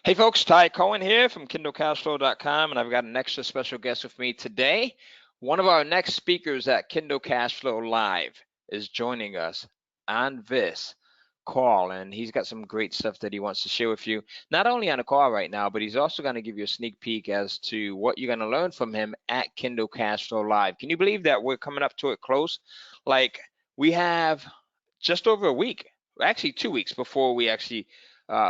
Hey folks, Ty Cohen here from KindleCashFlow.com, and I've got an extra special guest with me today. One of our next speakers at Kindle Cashflow Live is joining us on this call, and he's got some great stuff that he wants to share with you, not only on the call right now, but he's also going to give you a sneak peek as to what you're going to learn from him at Kindle Cashflow Live. Can you believe that we're coming up to it close? Like, we have just over a week, actually 2 weeks before we actually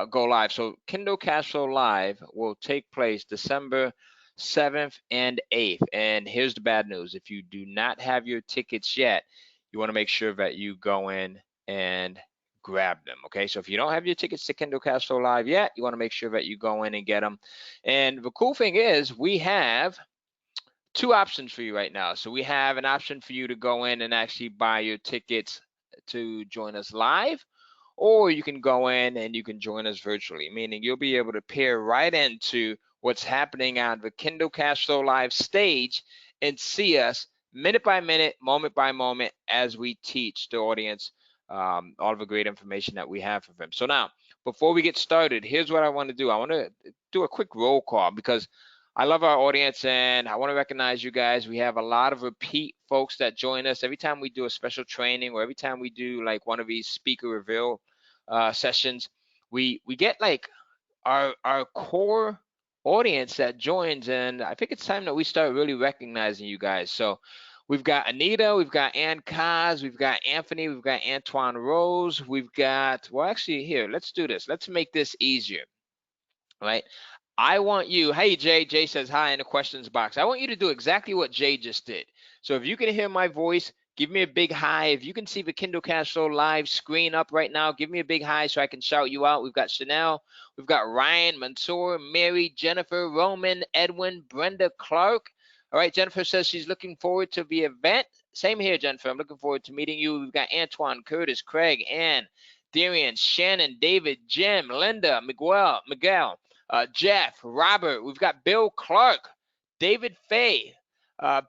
go live. So Kindle Cashflow Live will take place December 7th and 8th. And here's the bad news. If you do not have your tickets yet, you want to make sure that you go in and grab them. Okay, so if you don't have your tickets to Kindle Cashflow Live yet, you want to make sure that you go in and get them. And the cool thing is we have two options for you right now. So we have an option for you to go in and actually buy your tickets to join us live, or you can go in and you can join us virtually, meaning you'll be able to peer right into what's happening on the Kindle Cashflow Live stage and see us minute by minute, moment by moment, as we teach the audience all of the great information that we have for them. So now, before we get started, here's what I want to do. I want to do a quick roll call because I love our audience and I want to recognize you guys. We have a lot of repeat folks that join us every time we do a special training or every time we do like one of these speaker reveal sessions. We get like our core audience that joins, and I think it's time that we start really recognizing you guys. So we've got Anita, we've got Ann Kaz, we've got Anthony, we've got Antoine Rose, we've got, well, actually, here, let's do this. Let's make this easier, right? I want you, hey Jay, Jay says hi in the questions box. I want you to do exactly what Jay just did. So if you can hear my voice, give me a big hi. If you can see the Kindle Cashflow Live screen up right now, give me a big hi so I can shout you out. We've got Chanel, we've got Ryan, Mansoor, Mary, Jennifer, Roman, Edwin, Brenda, Clark. All right, Jennifer says she's looking forward to the event. Same here, Jennifer. I'm looking forward to meeting you. We've got Antoine, Curtis, Craig, Ann, Darian, Shannon, David, Jim, Linda, Miguel, Jeff, Robert. We've got Bill Clark, David Fay.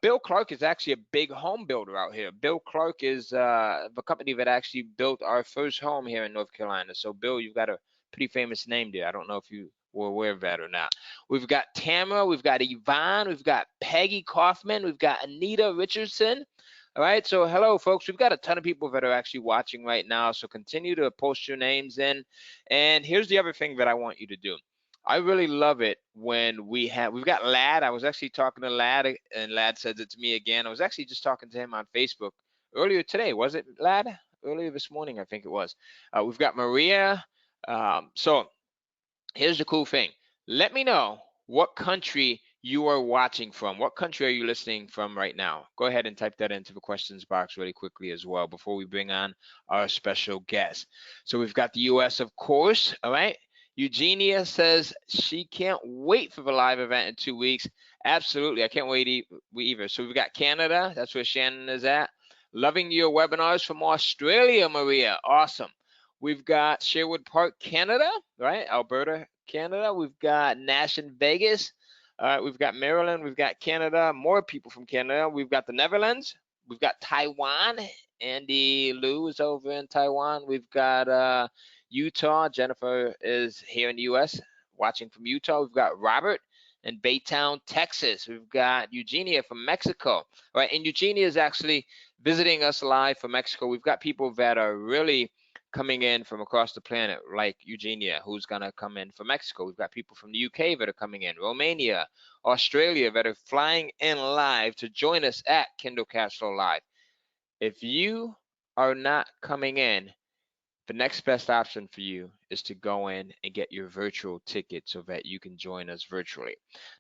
Bill Clark is actually a big home builder out here. Bill Clark is the company that actually built our first home here in North Carolina. So, Bill, you've got a pretty famous name there. I don't know if you were aware of that or not. We've got Tamara, we've got Yvonne, we've got Peggy Kaufman, we've got Anita Richardson. All right, so hello, folks. We've got a ton of people that are actually watching right now. So continue to post your names in. And here's the other thing that I want you to do. I really love it when we've got Lad. I was actually talking to Lad, and Lad says it to me again. I was actually just talking to him on Facebook earlier today. Was it, Lad? Earlier this morning, I think it was. We've got Maria. So here's the cool thing. Let me know what country you are watching from. What country are you listening from right now? Go ahead and type that into the questions box really quickly as well before we bring on our special guest. So we've got the US, of course. All right. Eugenia says she can't wait for the live event in 2 weeks. Absolutely. I can't wait either. So we've got Canada. That's where Shannon is at. Loving your webinars from Australia, Maria. Awesome. We've got Sherwood Park, Canada, right? Alberta, Canada. We've got Nash in Vegas. We've got Maryland. We've got Canada. More people from Canada. We've got the Netherlands. We've got Taiwan. Andy Liu is over in Taiwan. We've got Utah. Jennifer is here in the U.S. watching from Utah. We've got Robert in Baytown, Texas. We've got Eugenia from Mexico, right? And Eugenia is actually visiting us live from Mexico. We've got people that are really coming in from across the planet, like Eugenia, who's going to come in from Mexico. We've got people from the UK that are coming in, Romania, Australia, that are flying in live to join us at Kindle Cashflow Live. If you are not coming in, the next best option for you is to go in and get your virtual ticket so that you can join us virtually.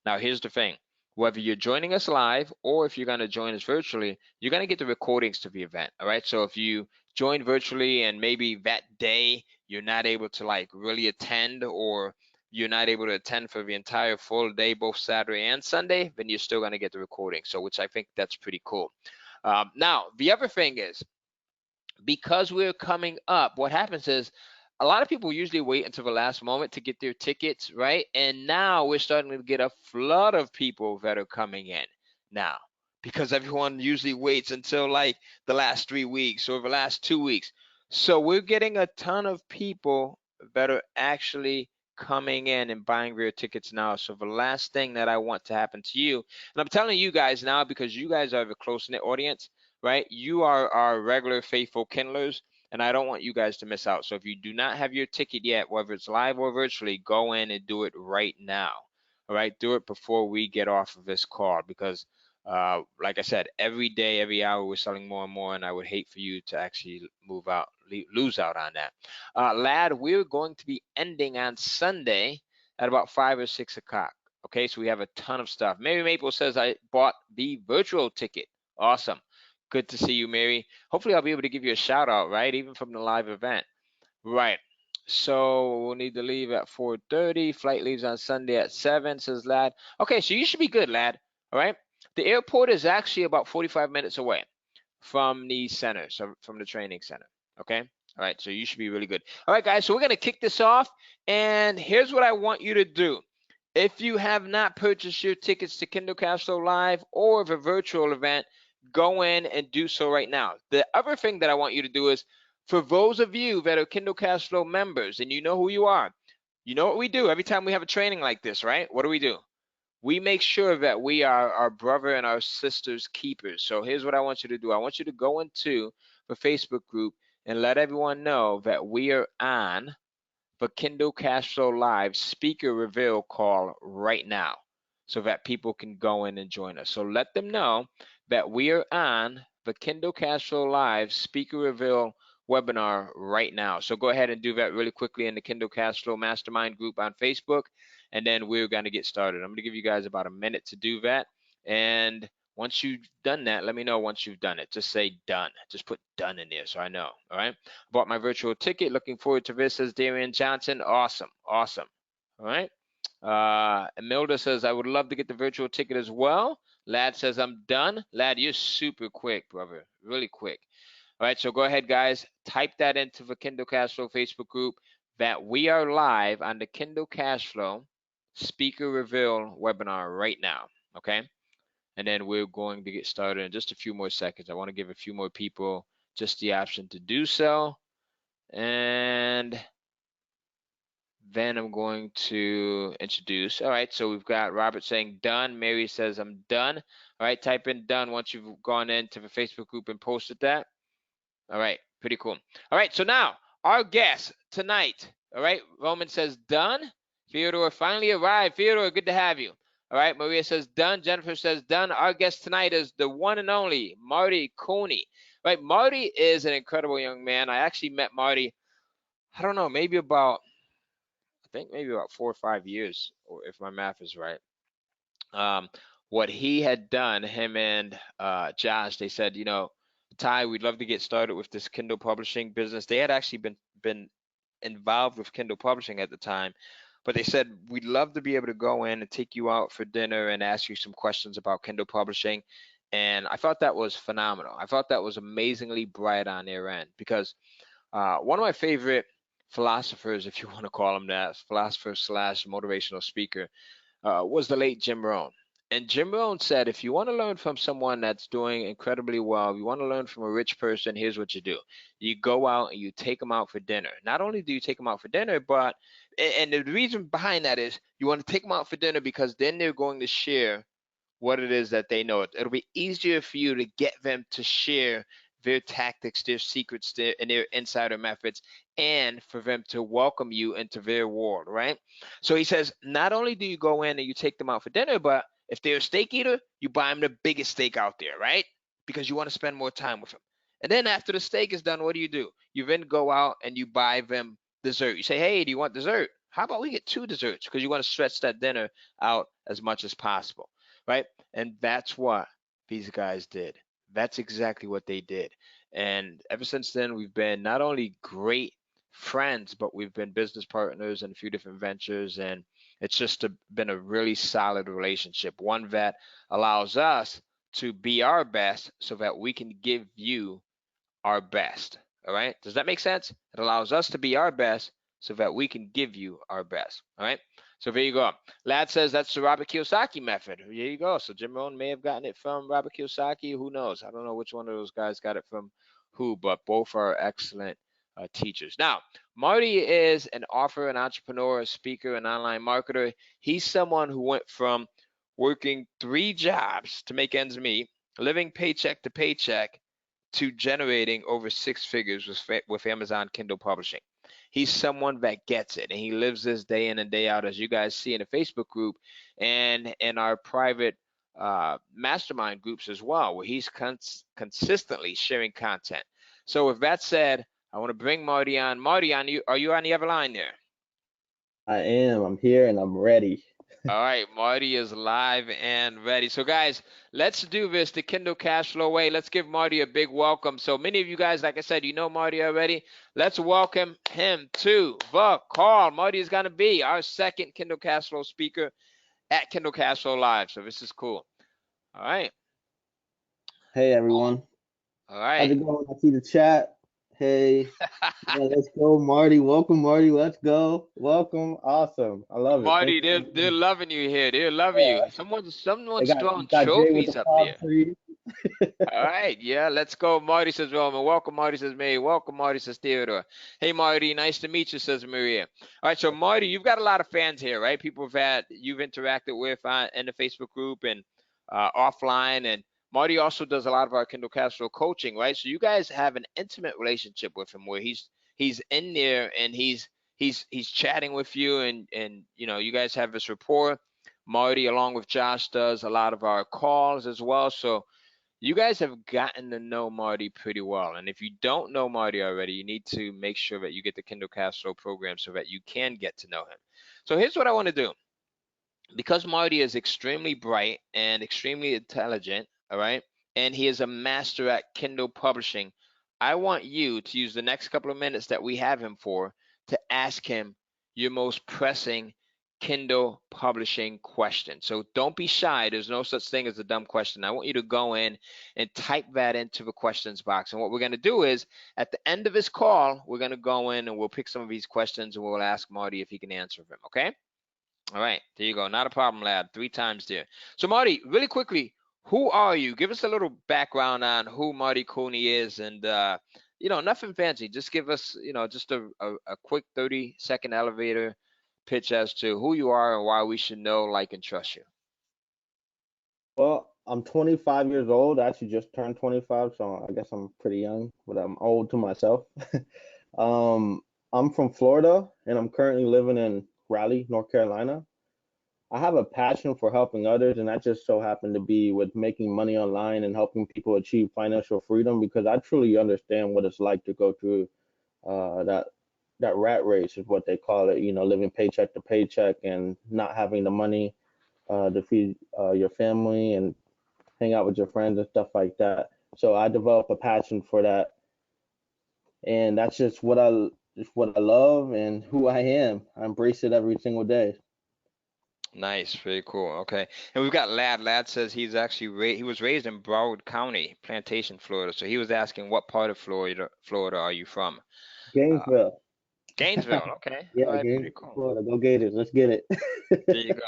Now, here's the thing. Whether you're joining us live or if you're going to join us virtually, you're going to get the recordings to the event, all right? So if you join virtually and maybe that day you're not able to like really attend, or you're not able to attend for the entire full day, both Saturday and Sunday, then you're still going to get the recording. So which I think that's pretty cool. Now, the other thing is, because we're coming up, what happens is a lot of people usually wait until the last moment to get their tickets, right? And now we're starting to get a flood of people that are coming in now, because everyone usually waits until like the last 3 weeks or the last 2 weeks. So we're getting a ton of people that are actually coming in and buying real tickets now. So the last thing that I want to happen to you, and I'm telling you guys now because you guys are the close-knit audience, right? You are our regular faithful Kindlers, and I don't want you guys to miss out. So if you do not have your ticket yet, whether it's live or virtually, go in and do it right now. All right, do it before we get off of this call because like I said, every day, every hour, we're selling more and more, and I would hate for you to actually lose out on that. Lad, we're going to be ending on Sunday at about 5 or 6 o'clock. Okay, so we have a ton of stuff. Mary Maple says, I bought the virtual ticket. Awesome. Good to see you, Mary. Hopefully, I'll be able to give you a shout out, right? Even from the live event. Right. So we'll need to leave at 4:30. Flight leaves on Sunday at 7, says Lad. Okay, so you should be good, Lad. All right. The airport is actually about 45 minutes away from the center, so from the training center. Okay. All right. So you should be really good. All right, guys. So we're going to kick this off. And here's what I want you to do. If you have not purchased your tickets to Kindle Cashflow Live or the virtual event, go in and do so right now. The other thing that I want you to do is, for those of you that are Kindle Cashflow members, and you know who you are, you know what we do every time we have a training like this, right? What do? We make sure that we are our brother and our sister's keepers. So here's what I want you to do. I want you to go into the Facebook group and let everyone know that we are on the Kindle Cashflow Live speaker reveal call right now so that people can go in and join us. So let them know that we are on the Kindle Cashflow Live speaker reveal webinar right now. So go ahead and do that really quickly in the Kindle Cashflow Mastermind group on Facebook, and then we're going to get started. I'm going to give you guys about a minute to do that. And once you've done that, let me know once you've done it. Just say done. Just put done in there so I know. All right. Bought my virtual ticket. Looking forward to this, says Darian Johnson. Awesome. Awesome. All right. Imelda says, I would love to get the virtual ticket as well. Lad says, I'm done. Lad, you're super quick, brother. Really quick. All right. So go ahead, guys. Type that into the Kindle Cashflow Facebook group that we are live on the Kindle Cashflow speaker reveal webinar right now. Okay. And then we're going to get started in just a few more seconds. I want to give a few more people just the option to do so. And then I'm going to introduce. All right, so we've got Robert saying done. Mary says I'm done. All right, type in done once you've gone into the Facebook group and posted that. All right, pretty cool. All right, so now our guest tonight. All right, Roman says done. Theodore finally arrived. Theodore, good to have you. All right, Maria says done. Jennifer says done. Our guest tonight is the one and only Marty Cooney. Right, Marty is an incredible young man. I actually met Marty, I don't know, maybe about 4 or 5 years, or if my math is right. What he had done, him and Josh, they said, Ty, we'd love to get started with this Kindle publishing business. They had actually been involved with Kindle publishing at the time, but they said, we'd love to be able to go in and take you out for dinner and ask you some questions about Kindle publishing. And I thought that was phenomenal. I thought that was amazingly bright on their end, because one of my favorite philosophers, if you want to call him that, philosopher / motivational speaker, was the late Jim Rohn. And Jim Rohn said, if you want to learn from someone that's doing incredibly well, if you want to learn from a rich person, here's what you do. You go out and you take them out for dinner. Not only do you take them out for dinner, but, and the reason behind that is you want to take them out for dinner because then they're going to share what it is that they know. It'll be easier for you to get them to share their tactics, their secrets, and their insider methods, and for them to welcome you into their world, right? So he says, not only do you go in and you take them out for dinner, but if they're a steak eater, you buy them the biggest steak out there, right? Because you want to spend more time with them. And then after the steak is done, what do? You then go out and you buy them dessert. You say, hey, do you want dessert? How about we get 2 desserts? Because you want to stretch that dinner out as much as possible, right? And that's what these guys did. That's exactly what they did. And ever since then, we've been not only great friends, but we've been business partners in a few different ventures. And it's just been a really solid relationship, one that allows us to be our best so that we can give you our best. All right. Does that make sense? It allows us to be our best so that we can give you our best. All right. So there you go. Lad says that's the Robert Kiyosaki method. There you go. So Jim Rohn may have gotten it from Robert Kiyosaki. Who knows? I don't know which one of those guys got it from who, but both are excellent teachers. Now, Marty is an author, an entrepreneur, a speaker, an online marketer. He's someone who went from working 3 jobs to make ends meet, living paycheck to paycheck, to generating over 6 figures with Amazon Kindle publishing. He's someone that gets it, and he lives this day in and day out, as you guys see in the Facebook group and in our private mastermind groups as well, where he's consistently sharing content. So with that said, I want to bring Marty on. Marty, are you on the other line there? I am. I'm here and I'm ready. All right, Marty is live and ready. So guys, let's do this the Kindle Cash Flow way. Let's give Marty a big welcome. So many of you guys, like I said, you know Marty already. Let's welcome him to the call. Marty is going to be our second Kindle Cash Flow speaker at Kindle Cash Flow Live. So this is cool. All right. Hey everyone. All How's right. it going? I see the chat. Hey, yeah, let's go, Marty. Welcome, Marty. Let's go. Welcome. Awesome. I love it. Thank Marty, you for they're being loving you here. They're loving here. you. Yeah, Someone's throwing got Jay with the trophies up palm there. tree. All right, yeah, let's go. Marty says Roman. Welcome, Marty says May. Welcome, Marty says Theodore. Hey, Marty, nice to meet you, says Maria. All right, so Marty, you've got a lot of fans here, right? People that you've interacted with in the Facebook group and offline. And Marty also does a lot of our Kindle Castro coaching, right? So you guys have an intimate relationship with him, where he's in there and he's chatting with you, and you know, you guys have this rapport. Marty, along with Josh, does a lot of our calls as well. So you guys have gotten to know Marty pretty well. And if you don't know Marty already, you need to make sure that you get the Kindle Castro program so that you can get to know him. So here's what I want to do. Because Marty is extremely bright and extremely intelligent, all right, and he is a master at Kindle publishing, I want you to use the next couple of minutes that we have him for to ask him your most pressing Kindle publishing question. So don't be shy. There's no such thing as a dumb question. I want you to go in and type that into the questions box. And what we're going to do is at the end of this call, we're going to go in and we'll pick some of these questions and we'll ask Marty if he can answer them. Okay? All right, there you go. Not a problem, lad. 3 times there. So Marty, really quickly, who are you? Give us a little background on who Marty Cooney is, and you know, nothing fancy. Just give us, you know, just a quick 30-second elevator pitch as to who you are and why we should know, like, and trust you. Well, I'm 25 years old. I actually just turned 25, so I guess I'm pretty young, but I'm old to myself. Um, I'm from Florida, and I'm currently living in Raleigh, North Carolina. I have a passion for helping others, and that just so happened to be with making money online and helping people achieve financial freedom because I truly understand what it's like to go through that rat race is what they call it, living paycheck to paycheck and not having the money to feed your family and hang out with your friends and stuff like that. So I developed a passion for that, and that's just what I love and who I am. I embrace it every single day. Nice, very cool. Okay, and we've got Lad. Lad says he's actually he was raised in Broward County, Plantation, Florida. So he was asking, what part of Florida are you from? Uh, Gainesville. Gainesville. Okay, all Yeah, right, pretty Gainesville, cool. Florida. Go Gators. Let's get There you it. go.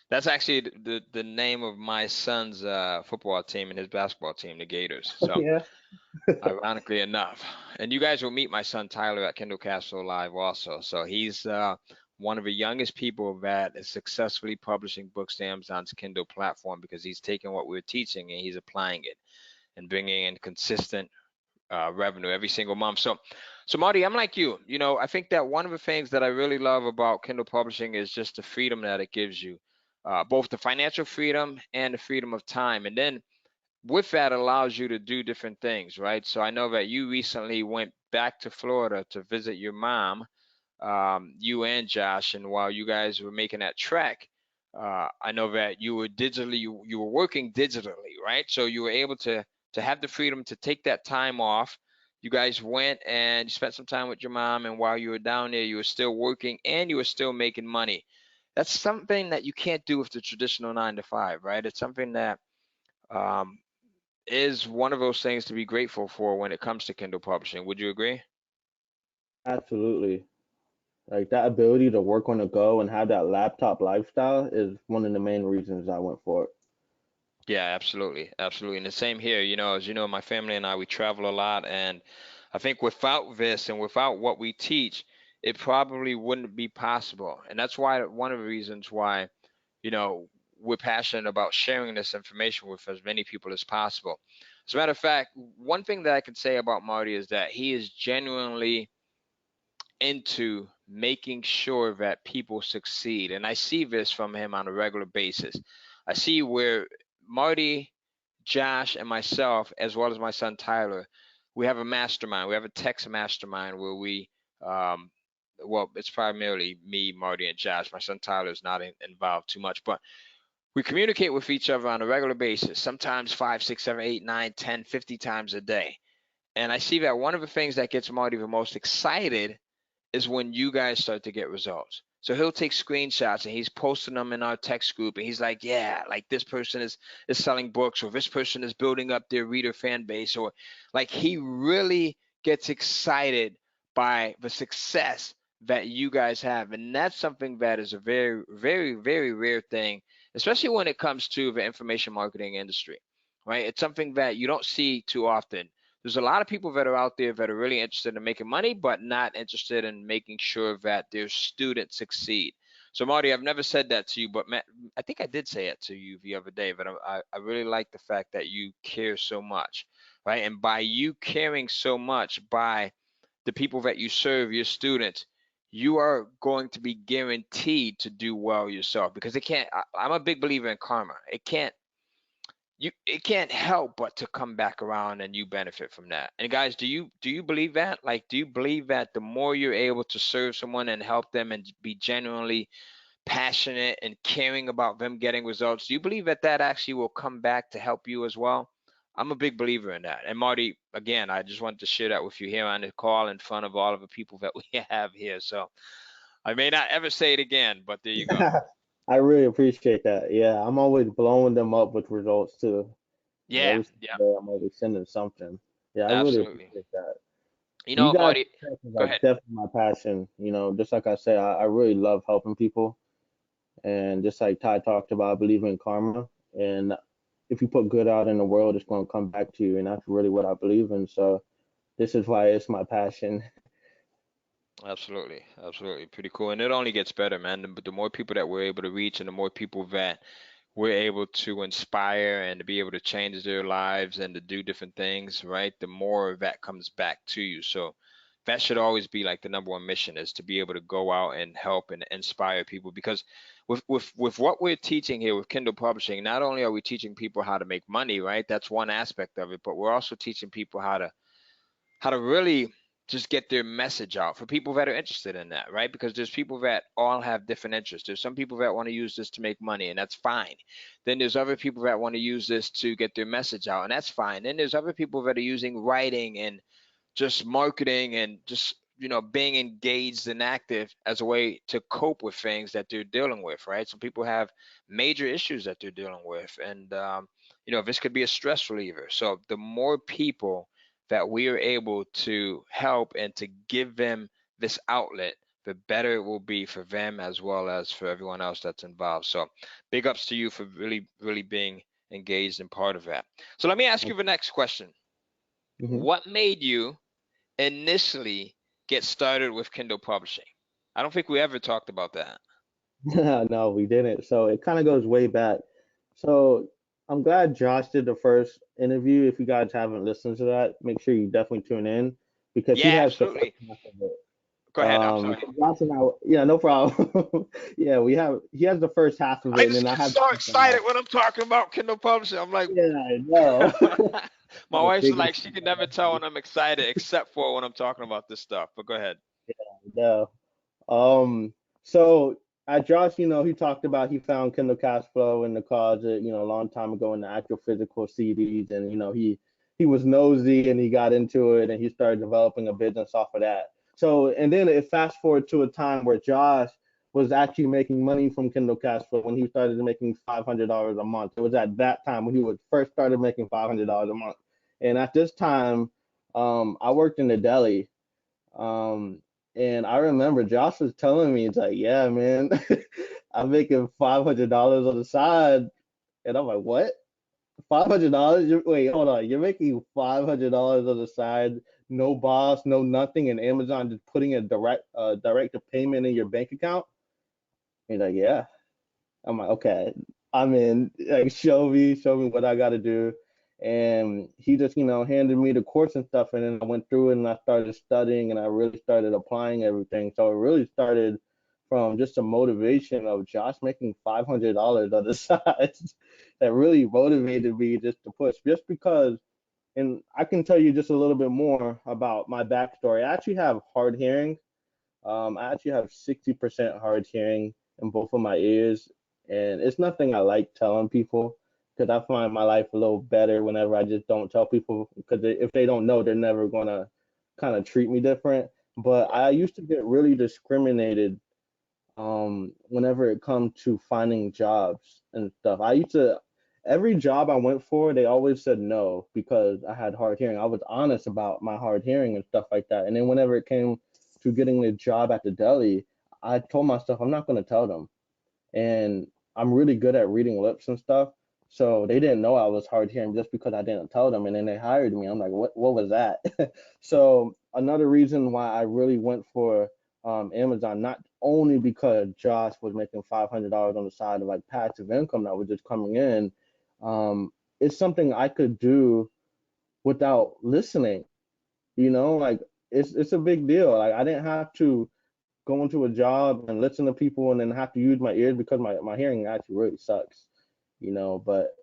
That's actually the name of my son's football team and his basketball team, the Gators. So Yeah. ironically enough, and you guys will meet my son Tyler at Kindle Castle Live also. So he's one of the youngest people that is successfully publishing books to Amazon's Kindle platform because he's taking what we're teaching and he's applying it and bringing in consistent revenue every single month. So Marty, I'm like you. You know, I think that one of the things that I really love about Kindle publishing is just the freedom that it gives you, both the financial freedom and the freedom of time. And then with that allows you to do different things, right? So I know that you recently went back to Florida to visit your mom, you and Josh, and while you guys were making that trek, I know that you were you were working digitally, right? So you were able to have the freedom to take that time off. You guys went and spent some time with your mom, and while you were down there, you were still working and you were still making money. That's something that you can't do with the traditional 9 to 5, right? It's something that um, is one of those things to be grateful for when it comes to Kindle publishing. Would you agree? Absolutely. Like that ability to work on the go and have that laptop lifestyle is one of the main reasons I went for it. Yeah, absolutely, absolutely. And the same here. You know, as you know, my family and I, we travel a lot, and I think without this and without what we teach, it probably wouldn't be possible. And that's why one of the reasons why, you know, we're passionate about sharing this information with as many people as possible. As a matter of fact, one thing that I can say about Marty is that he is genuinely into making sure that people succeed. And I see this from him on a regular basis. I see where Marty, Josh, and myself, as well as my son Tyler, we have a mastermind. We have a text mastermind where we, well, it's primarily me, Marty, and Josh. My son Tyler is not involved too much, but we communicate with each other on a regular basis, sometimes 5, 6, 7, 8, 9, 10, 50 times a day. And I see that one of the things that gets Marty the most excited is when you guys start to get results. So he'll take screenshots and he's posting them in our text group, and he's like, yeah, like this person is selling books, or this person is building up their reader fan base, or like he really gets excited by the success that you guys have. And that's something that is a very, very, very rare thing, especially when it comes to the information marketing industry, right? It's something that you don't see too often. There's a lot of people that are out there that are really interested in making money, but not interested in making sure that their students succeed. So Marty, I've never said that to you, but Matt, I think I did say it to you the other day, but I really like the fact that you care so much, right? And by you caring so much by the people that you serve, your students, you are going to be guaranteed to do well yourself, because it can't, I'm a big believer in karma. It can't help but to come back around and you benefit from that. And guys, do you believe that? Like, do you believe that the more you're able to serve someone and help them and be genuinely passionate and caring about them getting results, do you believe that that actually will come back to help you as well? I'm a big believer in that. And Marty, again, I just wanted to share that with you here on the call in front of all of the people that we have here. So I may not ever say it again, but there you go. I really appreciate that. Yeah, I'm always blowing them up with results too. And Yeah, every single yeah, day I'm always sending something. Yeah, I really absolutely. appreciate that. You You know, guys Marty, is go like ahead. definitely my passion. Just like I said, I really love helping people. And just like Ty talked about, I believe in karma. And if you put good out in the world, it's going to come back to you. And that's really what I believe in. So this is why it's my passion. Absolutely, absolutely, pretty cool. And it only gets better, man. The more people that we're able to reach, and the more people that we're able to inspire and to be able to change their lives and to do different things, right? The more of that comes back to you. So that should always be like the number one mission, is to be able to go out and help and inspire people. Because with what we're teaching here with Kindle Publishing, not only are we teaching people how to make money, right? That's one aspect of it, but we're also teaching people how to really just get their message out for people that are interested in that, right? Because there's people that all have different interests. There's some people that want to use this to make money, and that's fine. Then there's other people that want to use this to get their message out, and that's fine. Then there's other people that are using writing and just marketing and just, being engaged and active as a way to cope with things that they're dealing with, right? Some people have major issues that they're dealing with, and this could be a stress reliever. So the more people that we are able to help and to give them this outlet, the better it will be for them as well as for everyone else that's involved. So big ups to you for really, really being engaged and part of that. So let me ask you the next question. Hmm. What made you initially get started with Kindle publishing? I don't think we ever talked about that. No, we didn't. So it kind of goes way back. So I'm glad Josh did the first interview. If you guys haven't listened to that, make sure you definitely tune in because he Yeah, has the first absolutely. half of it. Go ahead. I'm sorry. So Josh and I, yeah, no problem. Yeah, he has the first half of I it, and just then I get have the so second half. excited when I'm talking about Kindle publishing. I'm like, Yeah, I know. my The wife's biggest like, she thing can never tell ever. when I'm excited, except for when I'm talking about this stuff. But go ahead. No. Um, so at Josh, he talked about he found Kindle Cash Flow in the closet, a long time ago in the actual physical CDs, and he was nosy and he got into it and he started developing a business off of that. So and then it fast forward to a time where Josh was actually making money from Kindle Cash Flow when he started making $500 a month. It was at that time when he was first started making $500 a month, and at this time, I worked in the deli. Um, and I remember Josh was telling me, it's like, yeah, man, I'm making $500 on the side. And I'm like, what? $500? Wait, hold on. You're making $500 on the side no boss, no nothing, and Amazon just putting a direct payment in your bank account. He's like, yeah. I'm like, okay, I'm in. Like, show me what I got to do. And he just, handed me the course and stuff. And then I went through it and I started studying and I really started applying everything. So it really started from just a motivation of Josh making $500 on the side that really motivated me just to push. Just because, and I can tell you just a little bit more about my backstory. I actually have hard hearing. I actually have 60% hard hearing in both of my ears, and it's nothing I like telling people because I find my life a little better whenever I just don't tell people because if they don't know, they're never gonna kind of treat me different. But I used to get really discriminated whenever it come to finding jobs and stuff. I used to every job I went for, they always said no because I had hard hearing. I was honest about my hard hearing and stuff like that. And then whenever it came to getting the job at the deli, I told myself I'm not going to tell them. And I'm really good at reading lips and stuff. So they didn't know I was hard hearing just because I didn't tell them. And then they hired me. I'm like, what was that? So another reason why I really went for Amazon, not only because Josh was making $500 on the side of like passive income that was just coming in, it's something I could do without listening. Like it's a big deal. Like I didn't have to go into a job and listen to people and then have to use my ears because my hearing actually really sucks. But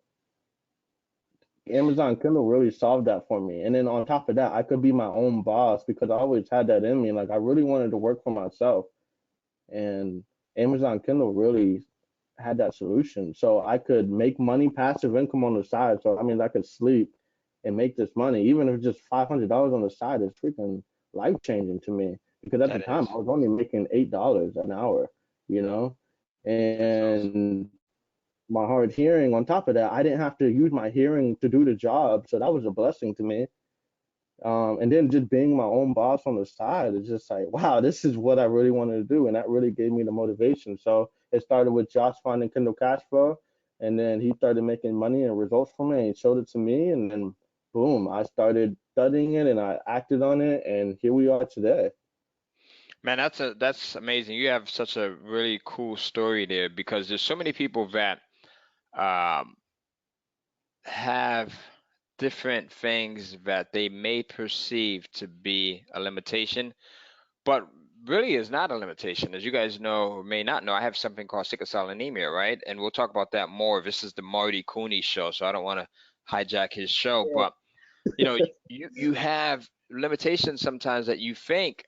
Amazon Kindle really solved that for me. And then on top of that, I could be my own boss because I always had that in me. Like I really wanted to work for myself. And Amazon Kindle really had that solution. So I could make money, passive income on the side. So I mean I could sleep and make this money. Even if it's just $500 on the side, it's freaking life changing to me. Because at the That time is. I was only making $8 an hour, you know? That's awesome. And my hard hearing on top of that, I didn't have to use my hearing to do the job. So that was a blessing to me. And then just being my own boss on the side is just like, wow, this is what I really wanted to do. And that really gave me the motivation. So it started with Josh finding Kindle cash flow. And then he started making money and results from it. And he showed it to me. And then boom, I started studying it and I acted on it. And here we are today. Man, that's amazing. You have such a really cool story there because there's so many people that um, have different things that they may perceive to be a limitation, but really is not a limitation. As you guys know or may not know, I have something called sickle cell anemia, right? And we'll talk about that more. This is the Marty Cooney show, so I don't want to hijack his show, but you know, you have limitations sometimes that you think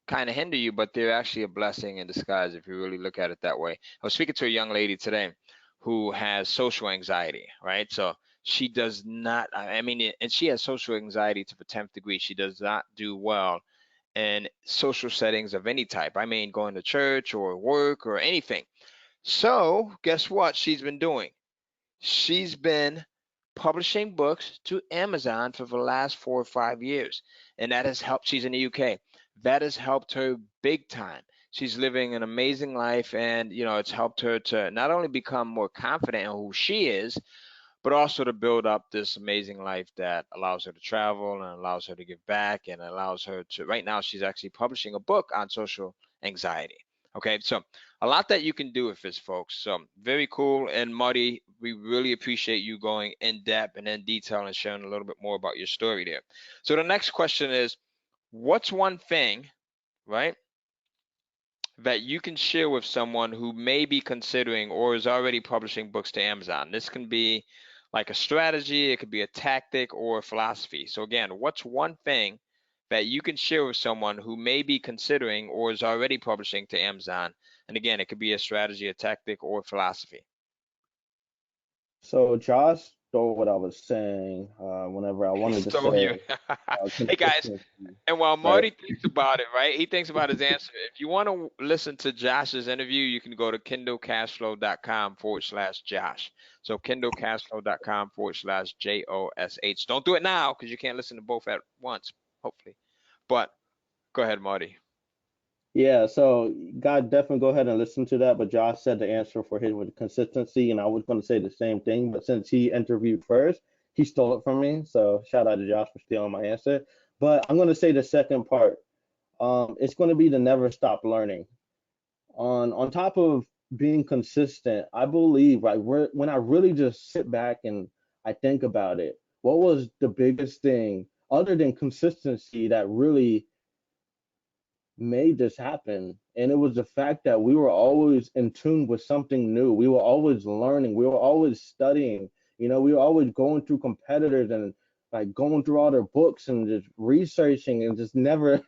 kind of hinder you, but they're actually a blessing in disguise if you really look at it that way. I was speaking to a young lady today who has social anxiety, right? So she does not, I mean, and she has social anxiety to the 10th degree. She does not do well in social settings of any type. I mean, going to church or work or anything. So guess what she's been doing? She's been publishing books to Amazon for the last 4 or 5 years, and that has helped. She's in the UK. That has helped her big time. She's living an amazing life, and it's helped her to not only become more confident in who she is, but also to build up this amazing life that allows her to travel and allows her to give back and allows her to. Right now, she's actually publishing a book on social anxiety. Okay, so a lot that you can do with this, folks. So very cool. And Marty, we really appreciate you going in depth and in detail and sharing a little bit more about your story there. So the next question is, what's one thing, right, that you can share with someone who may be considering or is already publishing books to Amazon? This can be like a strategy, it could be a tactic or a philosophy. So again, what's one thing that you can share with someone who may be considering or is already publishing to Amazon? And again, it could be a strategy, a tactic, or a philosophy. So Josh stole what I was saying whenever I He wanted to stole you. say Hey guys, consistency, and while right? Marty thinks about it, right, he thinks about his answer. If you want to listen to Josh's interview, you can go to kindlecashflow.com/Josh. So kindlecashflow.com/JOSH. Don't do it now because you can't listen to both at once, hopefully. But go ahead, Marty. Yeah, so God definitely go ahead and listen to that. But Josh said the answer for his was consistency, and I was going to say the same thing. But since he interviewed first, he stole it from me. So shout out to Josh for stealing my answer. But I'm gonna say the second part. It's gonna be to never stop learning. On top of being consistent, I believe like when I really just sit back and I think about it, what was the biggest thing other than consistency that really made this happen? And it was the fact that we were always in tune with something new. We were always learning. We were always studying. We were always going through competitors and like going through all their books and just researching and just never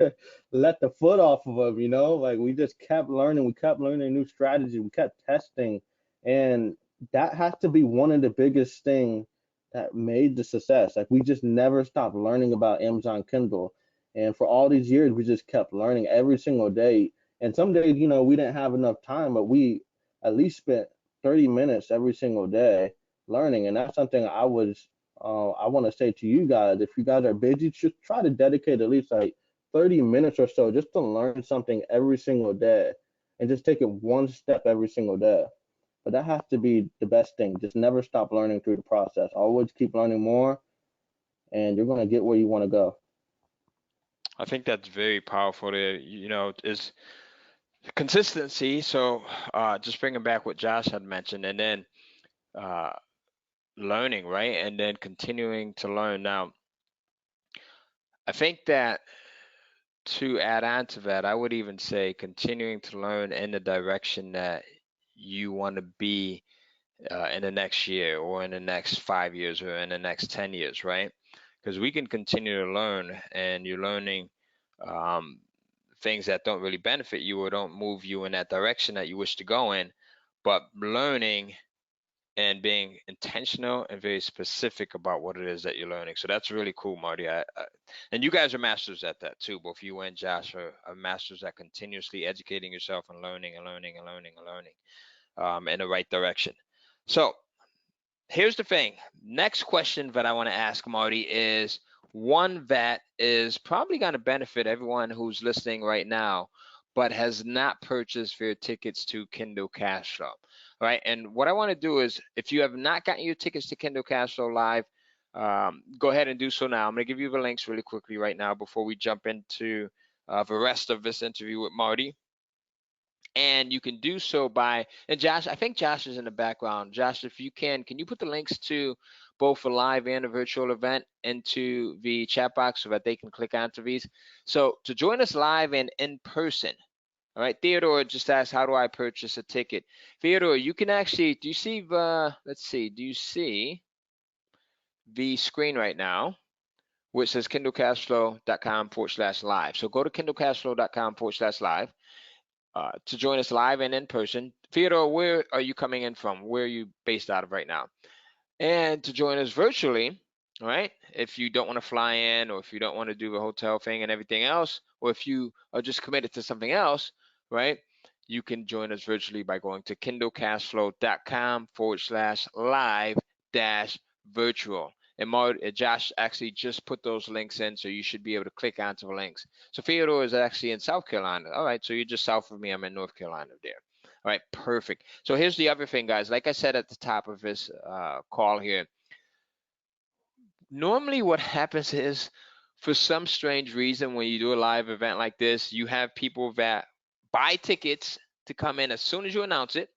let the foot off of them. Like we just kept learning. We kept learning new strategies. We kept testing. And that has to be one of the biggest things that made the success. Like we just never stopped learning about Amazon Kindle. And for all these years, we just kept learning every single day. And some days, we didn't have enough time, but we at least spent 30 minutes every single day learning. And that's something I want to say to you guys. If you guys are busy, just try to dedicate at least like 30 minutes or so just to learn something every single day and just take it one step every single day. But that has to be the best thing. Just never stop learning through the process. Always keep learning more, and you're going to get where you want to go. I think that's very powerful there, is consistency. So just bringing back what Josh had mentioned, and then uh, learning, right? And then continuing to learn. Now, I think that to add on to that, I would even say continuing to learn in the direction that you want to be in the next year or in the next 5 years or in the next 10 years, right? Because we can continue to learn and you're learning um, things that don't really benefit you or don't move you in that direction that you wish to go in, but learning and being intentional and very specific about what it is that you're learning. So that's really cool, Marty. And you guys are masters at that too. Both you and Josh are masters at continuously educating yourself and learning and learning and learning and learning in the right direction. So here's the thing. Next question that I want to ask Marty is one that is probably going to benefit everyone who's listening right now, but has not purchased their tickets to Kindle Cashflow. All right. And what I want to do is, if you have not gotten your tickets to Kindle Cashflow Live, go ahead and do so now. I'm going to give you the links really quickly right now before we jump into the rest of this interview with Marty. And you can do so by, and Josh, I think Josh is in the background. Josh, if you can you put the links to both the live and the virtual event into the chat box so that they can click onto these? So to join us live and in person, all right, Theodore just asked, how do I purchase a ticket? Theodore, you can actually, do you see the screen right now where it says kindlecashflow.com/live? So go to kindlecashflow.com/live. To join us live and in person. Theodore, where are you coming in from? Where are you based out of right now? And to join us virtually, all right, if you don't want to fly in or if you don't want to do the hotel thing and everything else, or if you are just committed to something else, right, you can join us virtually by going to kindlecashflow.com/live-virtual. And Josh actually just put those links in, so you should be able to click onto the links. So Theodore is actually in South Carolina. All right, so you're just south of me. I'm in North Carolina there. All right, perfect. So here's the other thing, guys. Like I said at the top of this call here, normally what happens is, for some strange reason, when you do a live event like this, you have people that buy tickets to come in as soon as you announce it.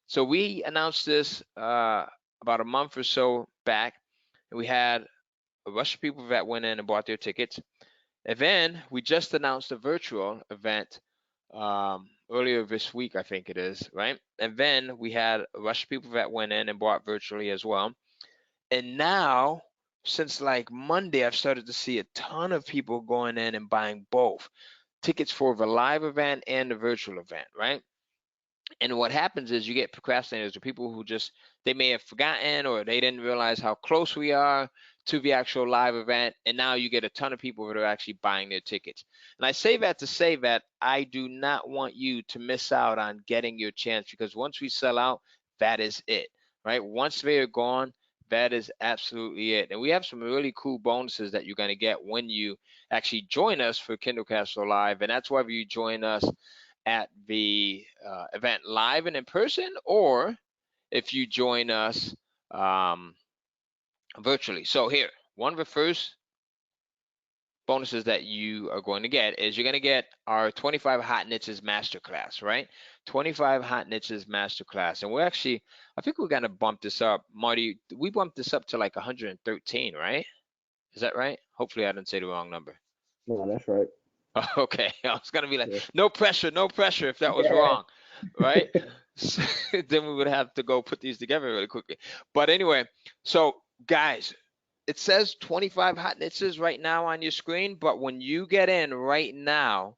So we announced this about a month or so back, and we had a rush of people that went in and bought their tickets. And then we just announced a virtual event earlier this week, I think it is, right? And then we had a rush of people that went in and bought virtually as well. And now, since like Monday, I've started to see a ton of people going in and buying both tickets for the live event and the virtual event, right? And what happens is you get procrastinators or people who just, they may have forgotten or they didn't realize how close we are to the actual live event. And now you get a ton of people that are actually buying their tickets. And I say that to say that I do not want you to miss out on getting your chance, because once we sell out, that is it, right? Once they are gone, that is absolutely it. And we have some really cool bonuses that you're going to get when you actually join us for Kindle Cashflow Live. And that's whether you join us at the event live and in person, or if you join us virtually. So here, one of the first bonuses that you are going to get is you're going to get our 25 hot niches masterclass, right? 25 hot niches masterclass. And we're actually, I think we're going to bump this up. Marty, we bumped this up to like 113, right? Is that right? Hopefully I didn't say the wrong number. No, that's right. Okay, I was going to be like, Yeah. no pressure if that was Yeah. wrong, right? So, then we would have to go put these together really quickly. But anyway, so guys, it says 25 hot niches right now on your screen, but when you get in right now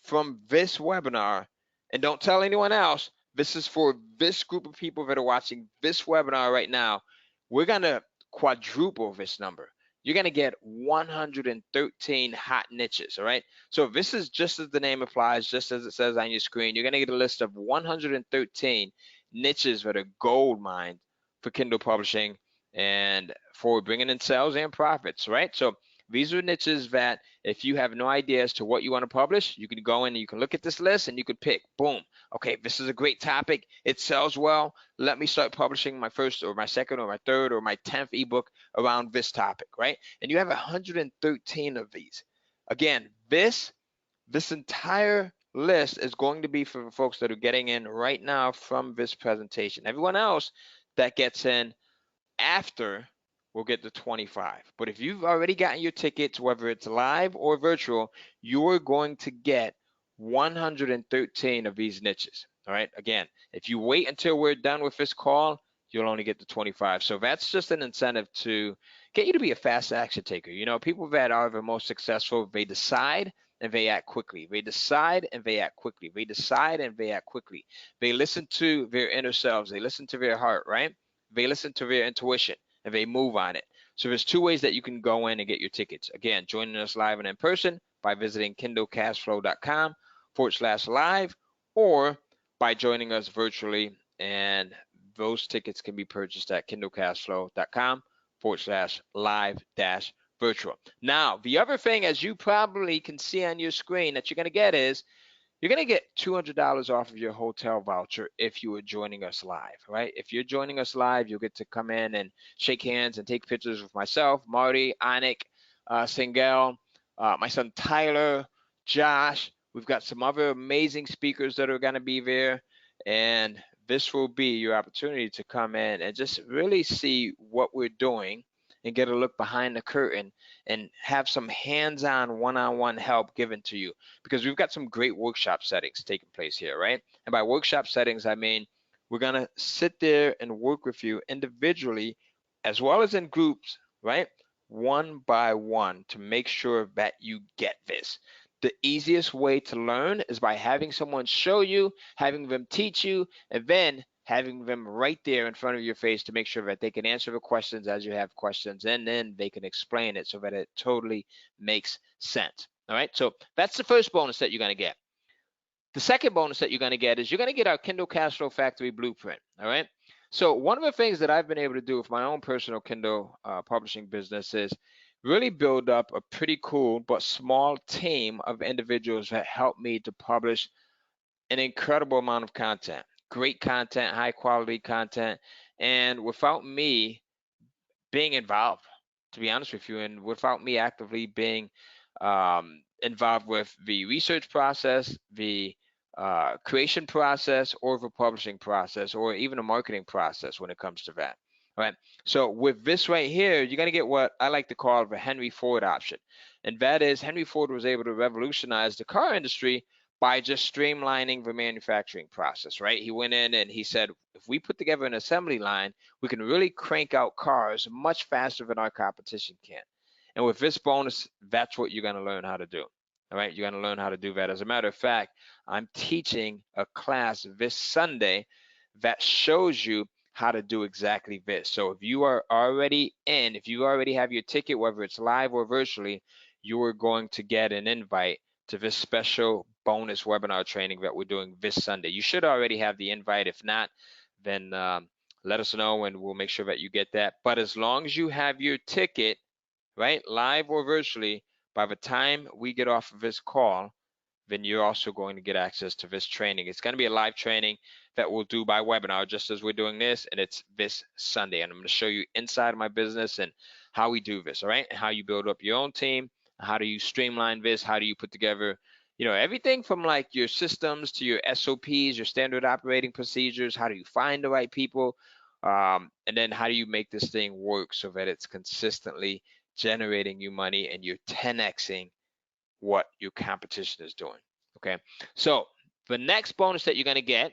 from this webinar, and don't tell anyone else, this is for this group of people that are watching this webinar right now, we're gonna quadruple this number. You're gonna get 113 hot niches, all right? So this is just as the name applies, just as it says on your screen, you're gonna get a list of 113 niches that are gold mine for Kindle publishing and for bringing in sales and profits, right? So these are niches that if you have no idea as to what you want to publish, you can go in and you can look at this list and you could pick, boom, okay, this is a great topic, it sells well, let me start publishing my first or my second or my third or my 10th ebook around this topic, right? And you have 113 of these. Again, this entire list is going to be for the folks that are getting in right now from this presentation. Everyone else that gets in after will get the 25. But if you've already gotten your tickets, whether it's live or virtual, you're going to get 113 of these niches. All right. Again, if you wait until we're done with this call, you'll only get the 25. So that's just an incentive to get you to be a fast action taker. You know, people that are the most successful, they decide and they act quickly. They decide and they act quickly. They decide and they act quickly. They listen to their inner selves. They listen to their heart, right? They listen to their intuition and they move on it. So there's two ways that you can go in and get your tickets. Again, joining us live and in person by visiting kindlecashflow.com/live or by joining us virtually, and those tickets can be purchased at kindlecashflow.com/live-virtual. Now, the other thing, as you probably can see on your screen, that you're going to get is you're going to get $200 off of your hotel voucher if you are joining us live, right? If you're joining us live, you'll get to come in and shake hands and take pictures with myself, Marty, Anik, Singel, my son Tyler, Josh. We've got some other amazing speakers that are going to be there, and this will be your opportunity to come in and just really see what we're doing and get a look behind the curtain and have some hands-on one-on-one help given to you, because we've got some great workshop settings taking place here, right? And by workshop settings, I mean we're gonna sit there and work with you individually as well as in groups, right? One by one to make sure that you get this. The easiest way to learn is by having someone show you, having them teach you, and then having them right there in front of your face to make sure that they can answer the questions as you have questions, and then they can explain it so that it totally makes sense. All right, so that's the first bonus that you're going to get. The second bonus that you're going to get is you're going to get our Kindle Cashflow Factory Blueprint. All right, so one of the things that I've been able to do with my own personal Kindle publishing business is really build up a pretty cool but small team of individuals that help me to publish an incredible amount of content, great content, high quality content, and without me being involved, to be honest with you, and without me actively being involved with the research process, the creation process, or the publishing process, or even a marketing process when it comes to that. All right. So with this right here, you're going to get what I like to call the Henry Ford option. And that is Henry Ford was able to revolutionize the car industry by just streamlining the manufacturing process, right? He went in and he said, if we put together an assembly line, we can really crank out cars much faster than our competition can. And with this bonus, that's what you're going to learn how to do. All right, you're going to learn how to do that. As a matter of fact, I'm teaching a class this Sunday that shows you how to do exactly this. So if you are already in, if you already have your ticket, whether it's live or virtually, you are going to get an invite to this special bonus webinar training that we're doing this Sunday. You should already have the invite. If not, then let us know and we'll make sure that you get that. But as long as you have your ticket, right, live or virtually, by the time we get off of this call, then you're also going to get access to this training. It's going to be a live training that we'll do by webinar, just as we're doing this, and it's this Sunday. And I'm going to show you inside of my business and how we do this, all right, and how you build up your own team, How do you streamline this? How do you put together, you know, everything from like your systems to your SOPs, your standard operating procedures? How do you find the right people? And then how do you make this thing work so that it's consistently generating you money and you're 10xing what your competition is doing? Okay, so the next bonus that you're going to get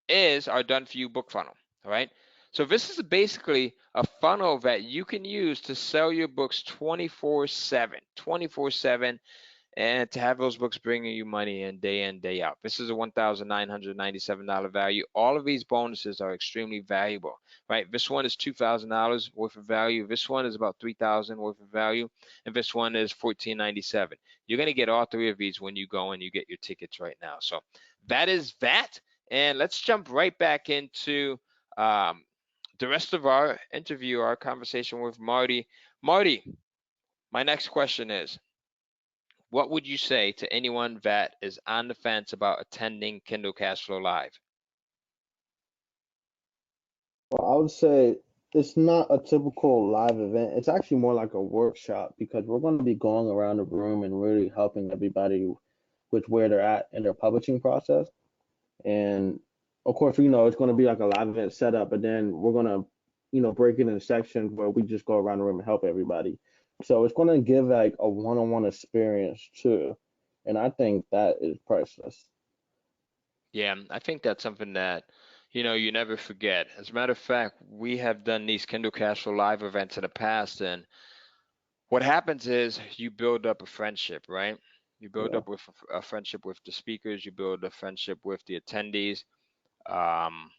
is our done for you book funnel. All right, so this is basically a funnel that you can use to sell your books 24/7 and to have those books bringing you money in, day out. This is a $1,997 value. All of these bonuses are extremely valuable, right? This one is $2,000 worth of value. This one is about $3,000 worth of value, and this one is $1,497. You're going to get all three of these when you go and you get your tickets right now. So that is that, and let's jump right back into the rest of our interview, our conversation with Marty. Marty, my next question is, what would you say to anyone that is on the fence about attending Kindle Cashflow Live? Well, I would say it's not a typical live event. It's actually more like a workshop because we're going to be going around the room and really helping everybody with where they're at in their publishing process. And of course, it's going to be like a live event setup, but then we're going to, break it into sections where we just go around the room and help everybody. So it's going to give like a one-on-one experience too. And I think that is priceless. Yeah, I think that's something that, you know, you never forget. As a matter of fact, we have done these Kindle Cashflow Live events in the past, and what happens is you build up a friendship, right? You build Yeah. up with a friendship with the speakers, you build a friendship with the attendees. Um,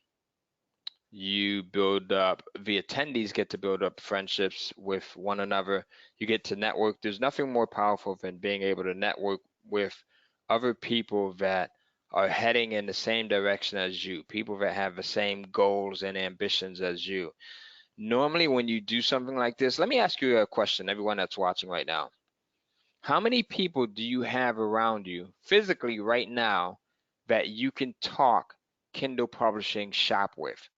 you build up, the attendees get to build up friendships with one another. You get to network. There's nothing more powerful than being able to network with other people that are heading in the same direction as you, people that have the same goals and ambitions as you. Normally, when you do something like this, let me ask you a question, everyone that's watching right now. How many people do you have around you physically right now that you can talk Kindle publishing shop with?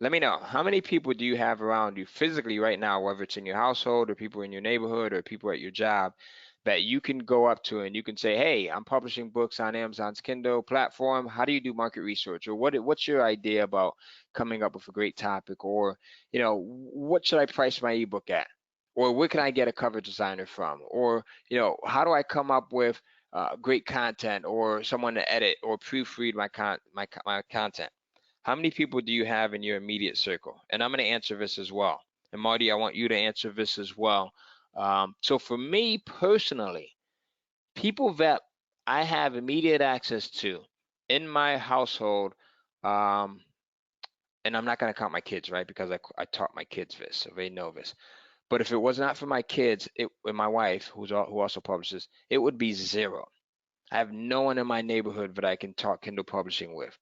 Let me know, how many people do you have around you physically right now, whether it's in your household or people in your neighborhood or people at your job, that you can go up to and you can say, hey, I'm publishing books on Amazon's Kindle platform. How do you do market research? Or what's your idea about coming up with a great topic? Or, you know, what should I price my ebook at? Or where can I get a cover designer from? Or, you know, how do I come up with great content or someone to edit or proofread my content? How many people do you have in your immediate circle? And I'm going to answer this as well. And Marty, I want you to answer this as well. So for me personally, people that I have immediate access to in my household, um, and I'm not going to count my kids, right? Because I taught my kids this, so they know this. But if it was not for my kids and my wife, who also publishes, it would be zero. I have no one in my neighborhood that I can talk Kindle publishing with.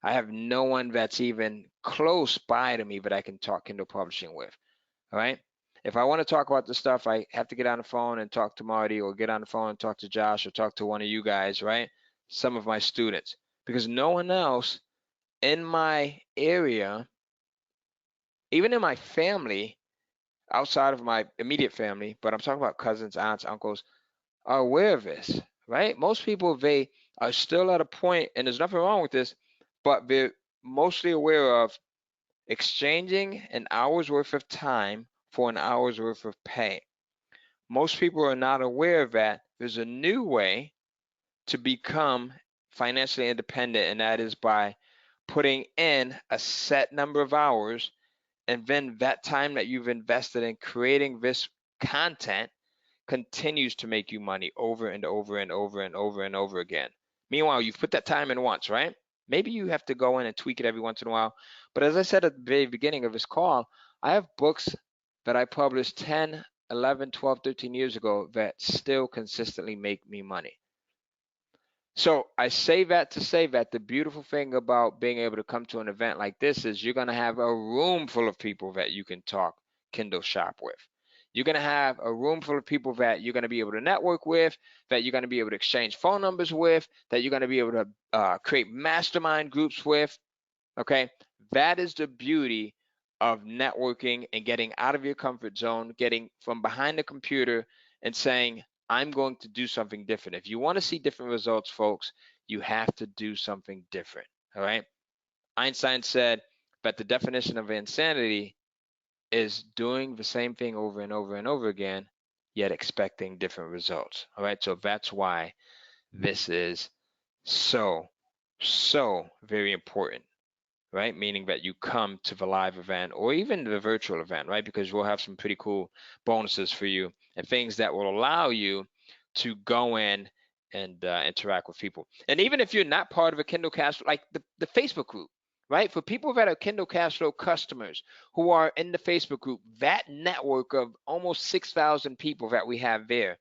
I have no one that's even close by to me that I can talk Kindle publishing with. All right. If I want to talk about this stuff, I have to get on the phone and talk to Marty, or get on the phone and talk to Josh, or talk to one of you guys, right? Some of my students, because no one else in my area, even in my family, outside of my immediate family, but I'm talking about cousins, aunts, uncles, are aware of this, right? Most people, they are still at a point, and there's nothing wrong with this, but they're mostly aware of exchanging an hour's worth of time for an hour's worth of pay. Most people are not aware that there's a new way to become financially independent, and that is by putting in a set number of hours, and then that time that you've invested in creating this content continues to make you money over and over and over and over and over again. Meanwhile, you've put that time in once, right? Maybe you have to go in and tweak it every once in a while. But as I said at the very beginning of this call, I have books that I published 10, 11, 12, 13 years ago that still consistently make me money. So I say that to say that the beautiful thing about being able to come to an event like this is you're going to have a room full of people that you can talk Kindle shop with. You're going to have a room full of people that you're going to be able to network with, that you're going to be able to exchange phone numbers with, that you're going to be able to create mastermind groups with. Okay, that is the beauty of networking and getting out of your comfort zone, getting from behind the computer and saying, I'm going to do something different. If you want to see different results, folks, you have to do something different. All right. Einstein said that the definition of insanity is doing the same thing over and over and over again, yet expecting different results. All right. So that's why this is so very important, right? Meaning that you come to the live event or even the virtual event, right? Because we'll have some pretty cool bonuses for you and things that will allow you to go in and interact with people. And even if you're not part of a Kindle Cashflow, like the Facebook group, right? For people that are Kindle Cashflow customers who are in the Facebook group, that network of almost 6,000 people that we have there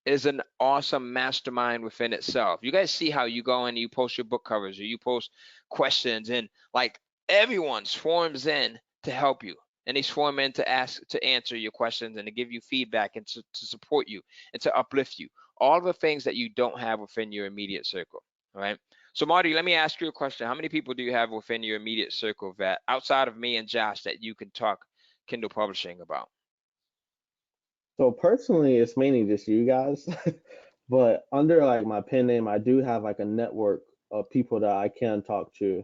is an awesome mastermind within itself. You guys see how you go in and you post your book covers or you post questions, and like everyone swarms in to help you, and they swarm in to answer your questions and to give you feedback and to support you and to uplift you. All the things that you don't have within your immediate circle. All right. So Marty, let me ask you a question. How many people do you have within your immediate circle that outside of me and Josh that you can talk Kindle publishing about? So personally, it's mainly just you guys, but under like my pen name, I do have like a network of people that I can talk to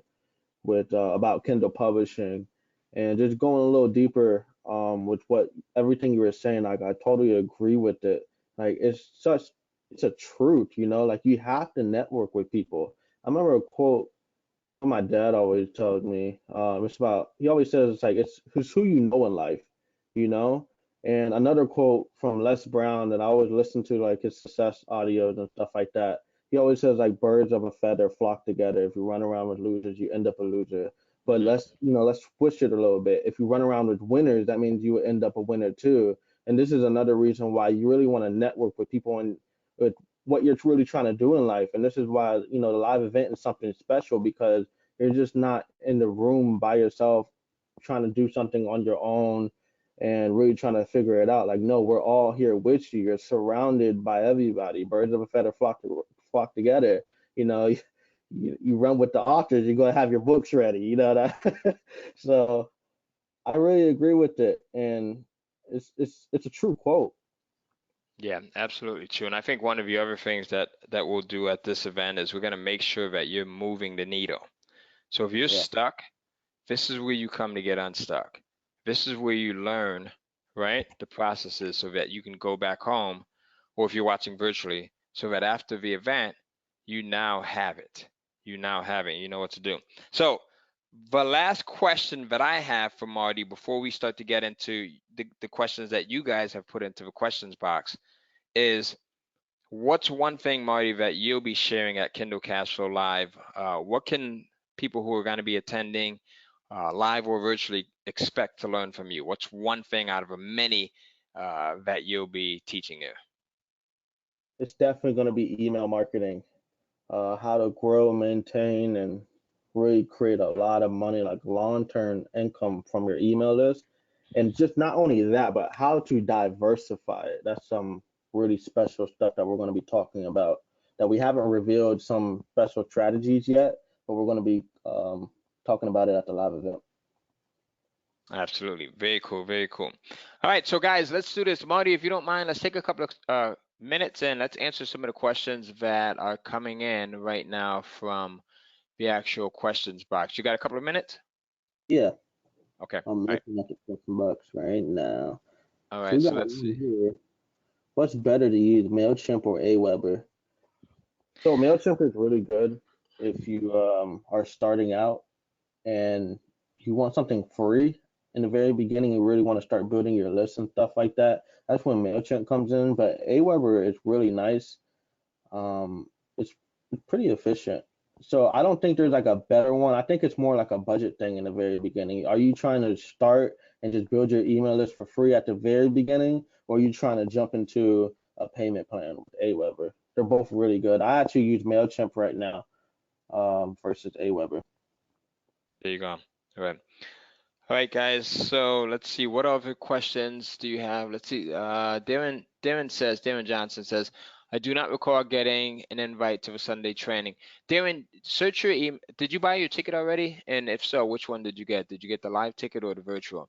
with about Kindle publishing, and just going a little deeper with what everything you were saying. Like I totally agree with it. Like it's a truth, you know. Like you have to network with people. I remember a quote my dad always tells me. It's about he always says it's like it's who you know in life, you know. And another quote from Les Brown that I always listen to, like his success audios and stuff like that. He always says like birds of a feather flock together. If you run around with losers, you end up a loser. But let's switch it a little bit. If you run around with winners, that means you will end up a winner too. And this is another reason why you really want to network with people and with what you're really trying to do in life. And this is why, you know, the live event is something special because you're just not in the room by yourself trying to do something on your own and really trying to figure it out. Like, no, we're all here with you. You're surrounded by everybody. Birds of a feather flock together. You know, you run with the authors, you're gonna have your books ready. You know that. So I really agree with it, and it's a true quote. Yeah, absolutely true. And I think one of the other things that we'll do at this event is we're going to make sure that you're moving the needle. So if you're Yeah. stuck, this is where you come to get unstuck. This is where you learn, right, the processes so that you can go back home, or if you're watching virtually, so that after the event, you now have it. You now have it. You know what to do. So the last question that I have for Marty before we start to get into the questions that you guys have put into the questions box is, what's one thing, Marty, that you'll be sharing at Kindle Cashflow Live? What can people who are going to be attending live or virtually expect to learn from you? What's one thing out of a many that you'll be teaching there? It's definitely going to be email marketing, how to grow, maintain, and really create a lot of money, like long-term income from your email list. And just not only that, but how to diversify it. That's some really special stuff that we're going to be talking about that we haven't revealed some special strategies yet, but we're going to be talking about it at the live event. Absolutely. Very cool. Very cool. All right. So, guys, let's do this. Marty, if you don't mind, let's take a couple of minutes and let's answer some of the questions that are coming in right now from the actual questions box. You got a couple of minutes? Yeah, Okay. All I'm right. looking at the question box right now. All So right. we So got let's one see. here. What's better to use, MailChimp or Aweber? So MailChimp is really good if you are starting out and you want something free in the very beginning. You really want to start building your list and stuff like that. That's when MailChimp comes in. But Aweber is really nice. It's pretty efficient. So I don't think there's like a better one. I think it's more like a budget thing in the very beginning. Are you trying to start and just build your email list for free at the very beginning, or are you trying to jump into a payment plan with Aweber? They're both really good. I actually use MailChimp right now versus Aweber. There you go. All right. All right, guys. So let's see. What other questions do you have? Let's see. Darren Johnson says, I do not recall getting an invite to the Sunday training. Darren, search your email. Did you buy your ticket already? And if so, which one did you get? Did you get the live ticket or the virtual?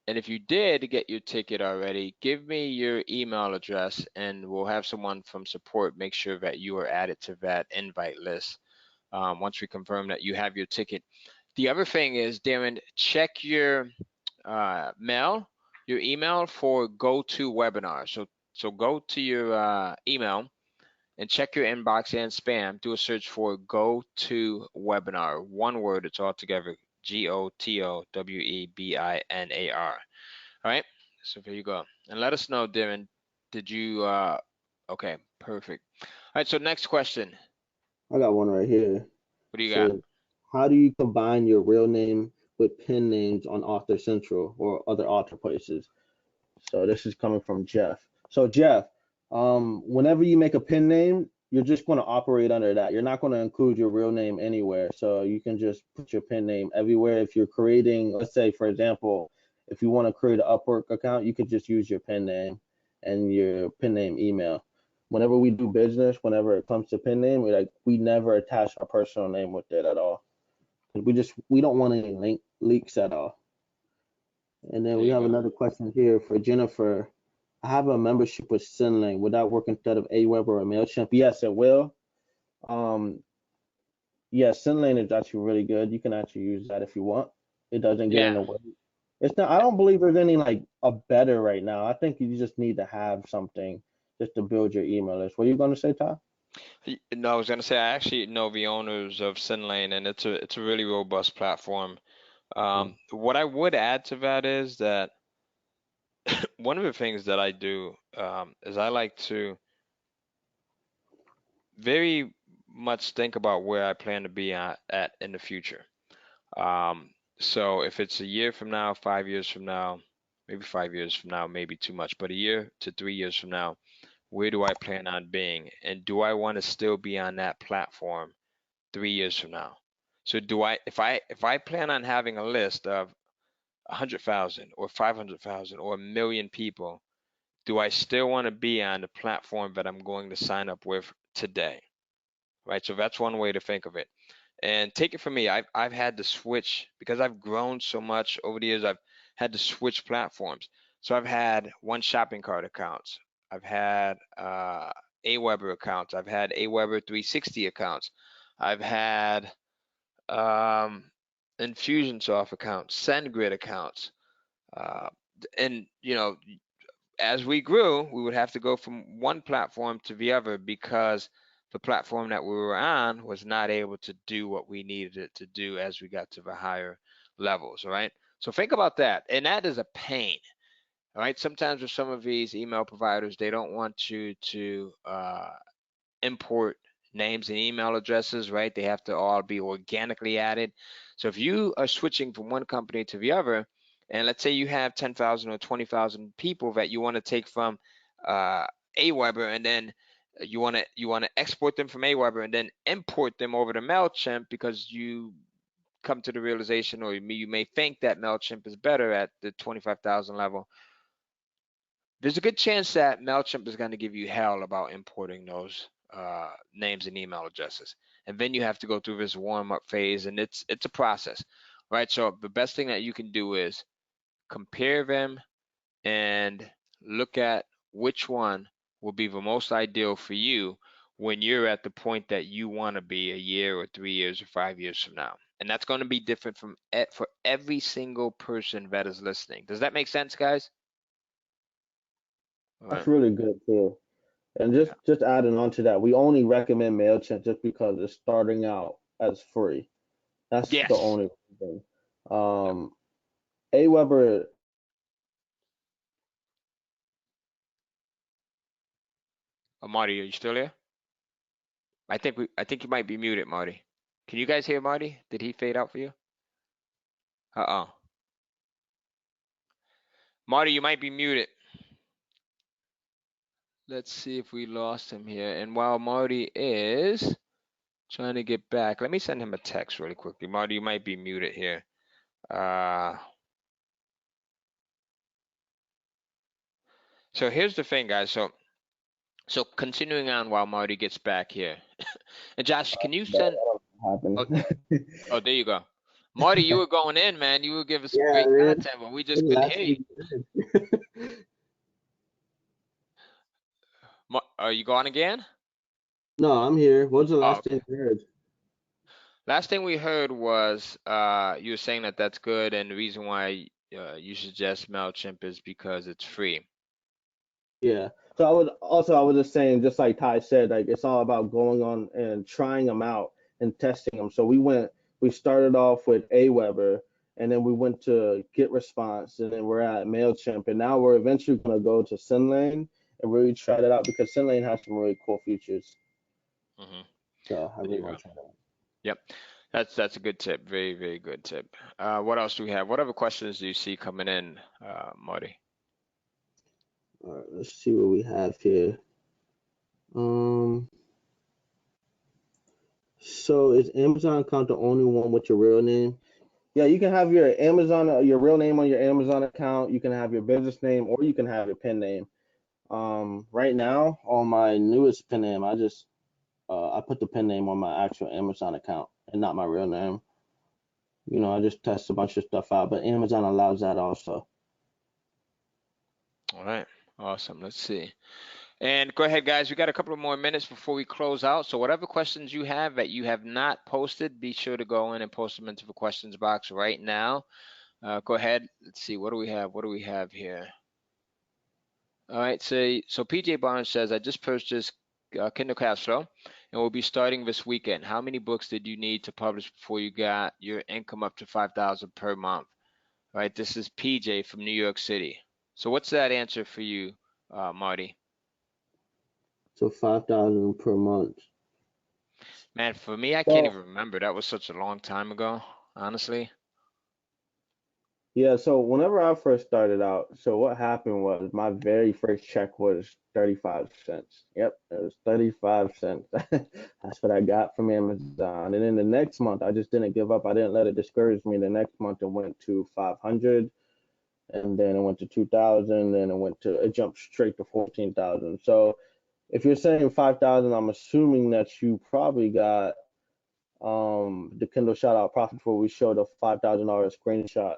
And if you did get your ticket already, give me your email address and we'll have someone from support make sure that you are added to that invite list once we confirm that you have your ticket. The other thing is, Darren, check your mail, your email for GoToWebinar. So go to your email and check your inbox and spam. Do a search for GoToWebinar. One word, it's all together. GoToWebinar. All right, so there you go. And let us know, Darren, did you, okay, perfect. All right, so next question. I got one right here. What do you got? How do you combine your real name with pen names on Author Central or other author places? So this is coming from Jeff. So Jeff, whenever you make a pen name, you're just going to operate under that. You're not going to include your real name anywhere. So you can just put your pen name everywhere. If you're creating, let's say, for example, if you want to create an Upwork account, you could just use your pen name and your pen name email. Whenever we do business, whenever it comes to pen name, we never attach our personal name with it at all. We don't want any leaks at all. And then we have another question here for Jennifer. I have a membership with Sendlane. Would that work instead of Aweber or MailChimp? Yes, it will. Yes, Sendlane is actually really good. You can actually use that if you want. It doesn't get in the way. It's not. I don't believe there's any like a better right now. I think you just need to have something just to build your email list. What are you going to say, Ty? No, I was going to say I actually know the owners of Sendlane, and it's a really robust platform. What I would add to that is that one of the things that I do is I like to very much think about where I plan to be at in the future. So if it's a year from now, 5 years from now, maybe 5 years from now, maybe too much, but a year to 3 years from now, where do I plan on being? And do I want to still be on that platform 3 years from now? So if I plan on having a list of 100,000 or 500,000 or 1 million people, do I still want to be on the platform that I'm going to sign up with today? Right, so that's one way to think of it. And take it from me, I've had to switch because I've grown so much over the years. I've had to switch platforms. So I've had one shopping cart accounts. I've had Aweber accounts. I've had Aweber 360 accounts. I've had Infusionsoft accounts, SendGrid accounts, and as we grew, we would have to go from one platform to the other because the platform that we were on was not able to do what we needed it to do as we got to the higher levels. All right. So think about that. And that is a pain. All right. Sometimes with some of these email providers, they don't want you to import names and email addresses, right? They have to all be organically added. So if you are switching from one company to the other, and let's say you have 10,000 or 20,000 people that you want to take from Aweber, and then you want to export them from Aweber and then import them over to MailChimp because you come to the realization, or you may think that MailChimp is better at the 25,000 level. There's a good chance that MailChimp is going to give you hell about importing those names and email addresses, and then you have to go through this warm-up phase, and it's a process, right? So the best thing that you can do is compare them and look at which one will be the most ideal for you when you're at the point that you want to be a year or 3 years or 5 years from now. And that's going to be different for every single person that is listening. Does that make sense, guys? That's really good too. And just adding on to that, we only recommend MailChimp just because it's starting out as free. That's the only thing. Aweber. Marty, are you still here? I think you might be muted, Marty. Can you guys hear Marty? Did he fade out for you? Marty, you might be muted. Let's see if we lost him here. And while Marty is trying to get back, let me send him a text really quickly. Marty, you might be muted here. So here's the thing, guys. So continuing on while Marty gets back here. And Josh, can you send? That Oh, happened. oh, there you go. Marty, you were going in, man. You were giving some Yeah, great man. content, but we just When's the couldn't last hear time you. you did? Are you gone again? No, I'm here. What's the Oh, last okay. thing you heard? Last thing we heard was you were saying that that's good, and the reason why you suggest MailChimp is because it's free. Yeah. So I was just saying, just like Ty said, like it's all about going on and trying them out and testing them. So we started off with Aweber, and then we went to GetResponse, and then we're at Mailchimp, and now we're eventually gonna go to SendLane and really try that out because SendLane has some really cool features. Hmm. So I There really you go. want to try that. Yep, that's a good tip. Very, very good tip. What else do we have? What other questions do you see coming in, Marty? All right, let's see what we have here. Um, so is Amazon account the only one with your real name? Yeah, you can have your Amazon, your real name on your Amazon account. You can have your business name, or you can have your pen name. Right now on my newest pen name, I put the pen name on my actual Amazon account and not my real name. You know, I just test a bunch of stuff out, but Amazon allows that also. All right, awesome. Let's see. And go ahead, guys. We got a couple of more minutes before we close out. So whatever questions you have that you have not posted, be sure to go in and post them into the questions box right now. Go ahead. Let's see. What do we have? What do we have here? All right. So PJ Barnes says, I just purchased Kindle Cashflow and we'll be starting this weekend. How many books did you need to publish before you got your income up to 5,000 per month? All right. This is PJ from New York City. So what's that answer for you, Marty? So 5,000 per month. Man, for me, I can't So even remember. That was such a long time ago, honestly. yeah, so whenever I first started out, so what happened was my very first check was 35 cents. Yep, it was 35 cents. That's what I got from Amazon. And then the next month, I just didn't give up. I didn't let it discourage me. The next month, it went to 500, and then it went to 2,000, then it jumped straight to 14,000. So if you're saying 5,000, I'm assuming that you probably got the Kindle shout out profit before we showed a $5,000 screenshot.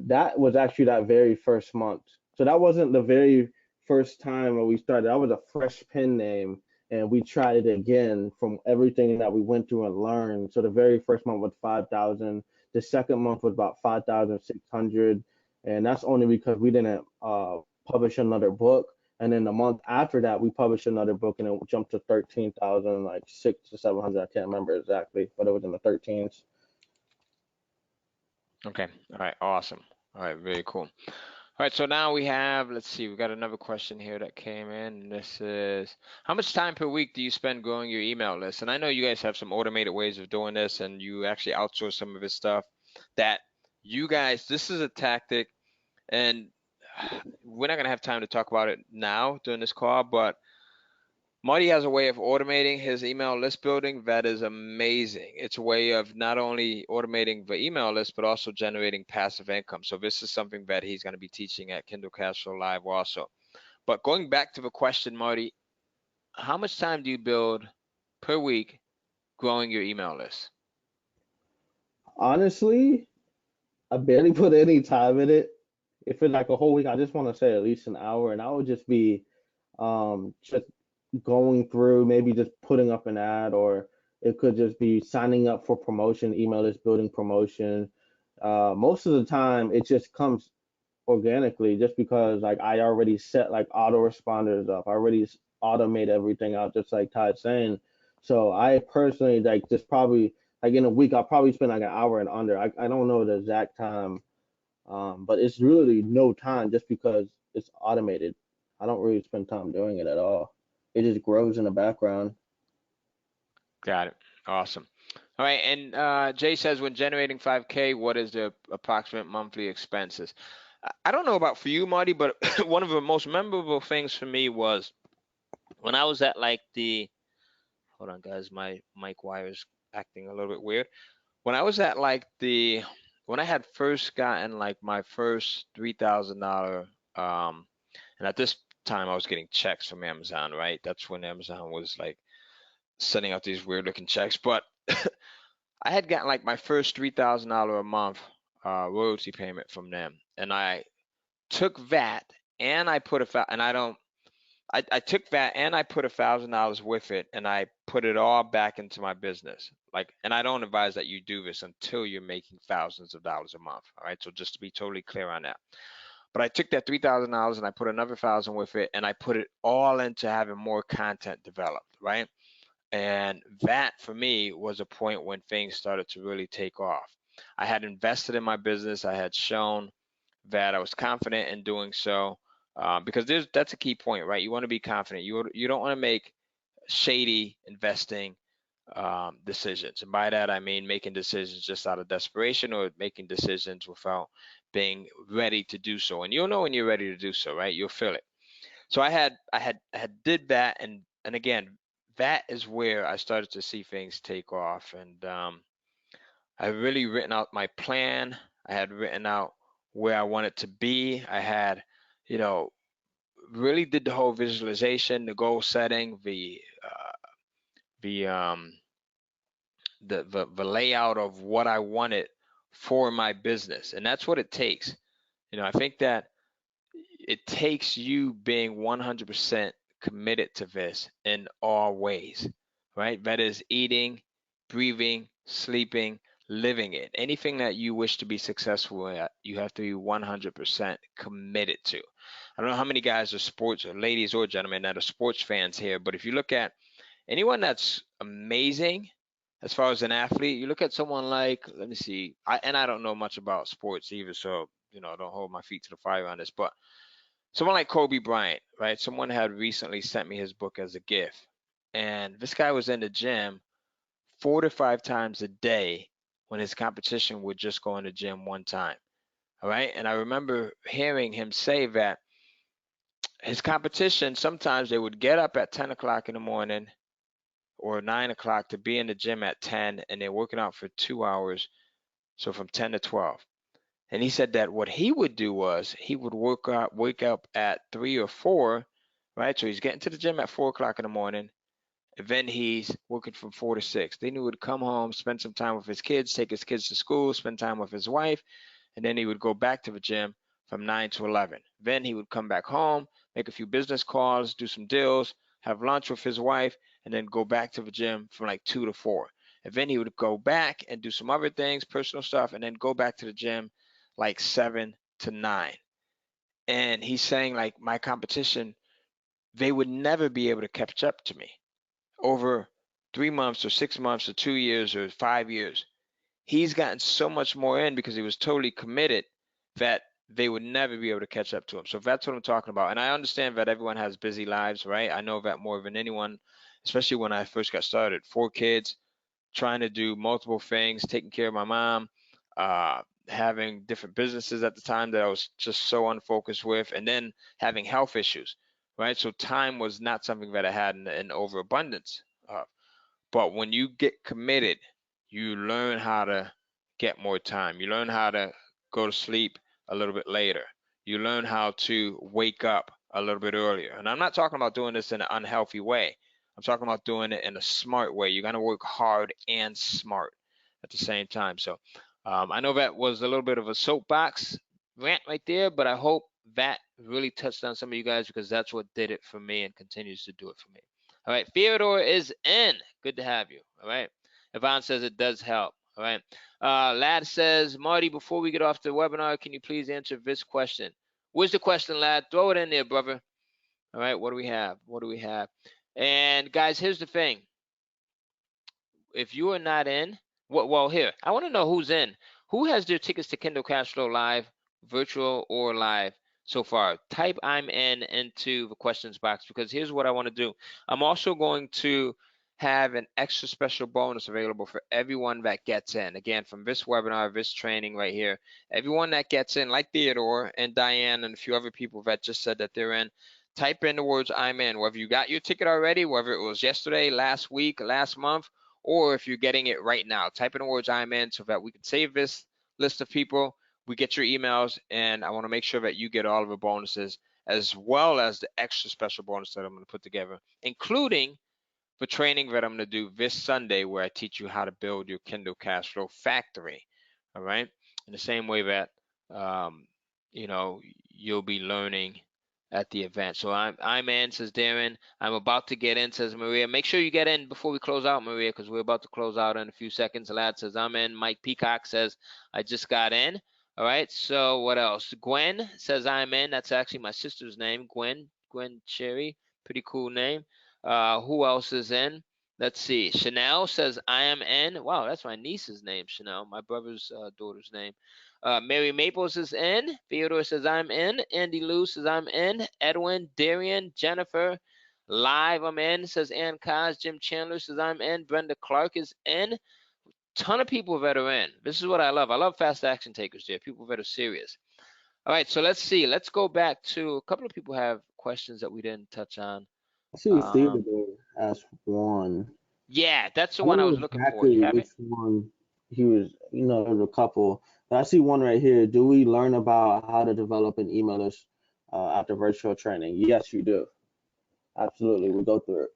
That was actually that very first month. So that wasn't the very first time when we started. That was a fresh pen name, and we tried it again from everything that we went through and learned. So the very first month was 5,000. The second month was about 5,600, and that's only because we didn't publish another book. And then the month after that, we published another book, and it jumped to 13,000, like 6 to 700. I can't remember exactly, but it was in the 13s. Okay. All right. Awesome. All right. Very cool. All right. So now we have, let's see, we got another question here that came in. This is, how much time per week do you spend growing your email list? And I know you guys have some automated ways of doing this and you actually outsource some of this stuff that you guys, this is a tactic and we're not going to have time to talk about it now during this call, but Marty has a way of automating his email list building that is amazing. It's a way of not only automating the email list, but also generating passive income. So this is something that he's going to be teaching at Kindle Cashflow Live also. But going back to the question, Marty, how much time do you build per week growing your email list? Honestly, I barely put any time in it. If it's like a whole week, I just want to say at least an hour, and I would just be just going through, maybe just putting up an ad, or it could just be signing up for promotion, email list building promotion. Most of the time, it just comes organically, just because like I already set like autoresponders up. I already automate everything out, just like Todd's saying. So I personally like just probably like in a week, I'll probably spend like an hour and under. I don't know the exact time, but it's really no time just because it's automated. I don't really spend time doing it at all. It just grows in the background. Got it. Awesome. All right. And Jay says, when generating 5K, what is the approximate monthly expenses? I don't know about for you, Marty, but one of the most memorable things for me was when I was at like the, hold on, guys, my mic wire is acting a little bit weird. When I was at like the, when I had first gotten like my first $3,000, and at this time I was getting checks from Amazon, right? That's when Amazon was like sending out these weird looking checks. But I had gotten like my first $3,000 a month royalty payment from them, and I took VAT and I put and I don't. I took that and I put $1,000 with it, and I put it all back into my business. Like, and I don't advise that you do this until you're making thousands of dollars a month. All right, so just to be totally clear on that. But I took that $3,000 and I put another 1,000 with it, and I put it all into having more content developed, right? And that for me was a point when things started to really take off. I had invested in my business. I had shown that I was confident in doing so, because that's a key point, right? You want to be confident. You don't want to make shady investing decisions. And by that, I mean making decisions just out of desperation or making decisions without being ready to do so. And you'll know when you're ready to do so, right? You'll feel it. So I had did that, and again, that is where I started to see things take off. And I really written out my plan. I had written out where I wanted to be. I had, you know, really did the whole visualization, the goal setting, the um the layout of what I wanted for my business. And that's what it takes. I think that it takes you being 100% committed to this in all ways, right? That is eating, breathing, sleeping, living it. Anything that you wish to be successful at, you have to be 100% committed to. I don't know how many guys are sports, or ladies or gentlemen, that are sports fans here, but if you look at anyone that's amazing as far as an athlete, you look at someone like, let me see, I don't know much about sports either, so don't hold my feet to the fire on this, but someone like Kobe Bryant, right? Someone had recently sent me his book as a gift, and this guy was in the gym 4 to 5 times a day when his competition would just go in the gym one time. All right. And I remember hearing him say that his competition, sometimes they would get up at 10 o'clock in the morning or 9 o'clock to be in the gym at 10, and they're working out for 2 hours. So from 10 to 12. And he said that what he would do was he would wake up at 3 or 4, right? So he's getting to the gym at 4 o'clock in the morning. And then he's working from 4 to 6. Then he would come home, spend some time with his kids, take his kids to school, spend time with his wife, and then he would go back to the gym from 9 to 11. Then he would come back home, make a few business calls, do some deals, have lunch with his wife, and then go back to the gym from like 2 to 4. And then he would go back and do some other things, personal stuff, and then go back to the gym like 7 to 9. And he's saying, like, my competition, they would never be able to catch up to me over 3 months or 6 months or 2 years or 5 years. He's gotten so much more in because he was totally committed that they would never be able to catch up to him. So that's what I'm talking about. And I understand that everyone has busy lives, right? I know that more than anyone, especially when I first got started. 4 kids, trying to do multiple things, taking care of my mom, having different businesses at the time that I was just so unfocused with, and then having health issues, right? So time was not something that I had in overabundance of. But when you get committed, you learn how to get more time. You learn how to go to sleep a little bit later. You learn how to wake up a little bit earlier. And I'm not talking about doing this in an unhealthy way. I'm talking about doing it in a smart way. You're going to work hard and smart at the same time. So I know that was a little bit of a soapbox rant right there, but I hope that really touched on some of you guys, because that's what did it for me and continues to do it for me. All right, Theodore is in. Good to have you. All right. Yvonne says it does help. All right. Lad says, Marty, before we get off the webinar, can you please answer this question? Where's the question, Lad? Throw it in there, brother. All right. What do we have? What do we have? And guys, here's the thing. If you are not in, well, here, I want to know who's in. Who has their tickets to Kindle Cashflow Live, virtual or live so far? Type I'm in into the questions box, because here's what I want to do. I'm also going to have an extra special bonus available for everyone that gets in. Again, from this webinar, this training right here, everyone that gets in, like Theodore and Diane and a few other people that just said that they're in, type in the words I'm in. Whether you got your ticket already, whether it was yesterday, last week, last month, or if you're getting it right now, type in the words I'm in so that we can save this list of people. We get your emails, and I want to make sure that you get all of the bonuses as well as the extra special bonus that I'm going to put together, including the training that I'm going to do this Sunday, where I teach you how to build your Kindle cash flow factory. All right. In the same way that, you know, you'll be learning at the event. So I'm in, says Darren. I'm about to get in, says Maria. Make sure you get in before we close out, Maria, because we're about to close out in a few seconds. Lad says I'm in. Mike Peacock says I just got in. All right. So what else? Gwen says I'm in. That's actually my sister's name, Gwen Cherry. Pretty cool name. Who else is in? Let's see. Chanel says I am in. Wow, that's my niece's name, Chanel. My brother's daughter's name. Mary Maples is in. Theodore says I'm in. Andy Lou says I'm in. Edwin, Darian, Jennifer, live I'm in, says Ann Kaz. Jim Chandler says I'm in. Brenda Clark is in. Ton of people that are in. This is what I love. I love fast action takers there. People that are serious. All right, so let's see. Let's go back to a couple of people have questions that we didn't touch on. I see Theodore asked one. Yeah, that's the I one don't I know was looking for. You exactly have it? which one he was, there's a couple, but I see one right here. Do we learn about how to develop an email list after virtual training? Yes, you do. Absolutely. We go through it.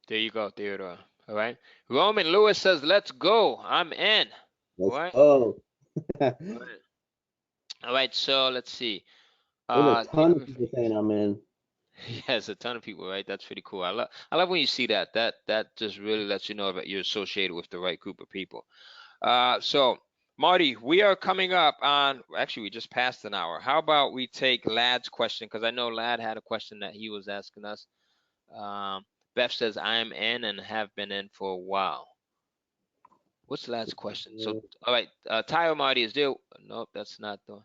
There you go, Theodore. All right. Roman Lewis says, let's go. I'm in. Let's All right. go. All right. All right. So let's see. There's a ton of David, people saying I'm in. yes, a ton of people, right? That's pretty cool. I love when you see that. That just really lets you know that you're associated with the right group of people. So Marty, we are coming up on, actually we just passed an hour. How about we take Lad's question, because I know Lad had a question that he was asking us. Beth says I am in and have been in for a while. What's Lad's question? So all right, Ty or Marty, is there? Nope, that's not the.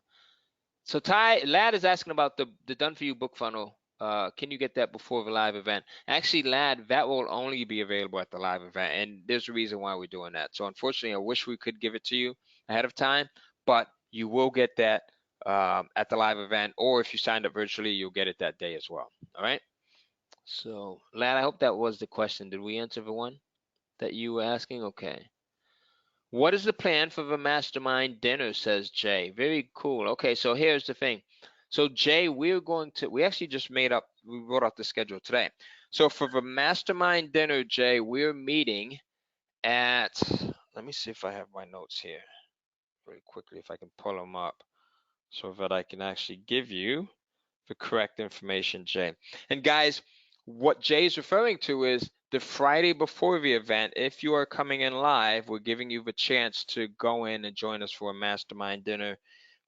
So Lad is asking about the Done For You book funnel. Can you get that before the live event? Actually, Lad, that will only be available at the live event, and there's a reason why we're doing that. So unfortunately, I wish we could give it to you ahead of time, but you will get that at the live event, or if you signed up virtually, you'll get it that day as well. All right. So Lad, I hope that was the question. Did we answer the one that you were asking? Okay. What is the plan for the mastermind dinner, says Jay. Very cool. Okay, so here's the thing. So Jay, we actually just we wrote out the schedule today. So for the mastermind dinner, Jay, we're meeting at, let me see if I have my notes here very quickly, if I can pull them up so that I can actually give you the correct information, Jay. And guys, what Jay's referring to is the Friday before the event. If you are coming in live, we're giving you the chance to go in and join us for a mastermind dinner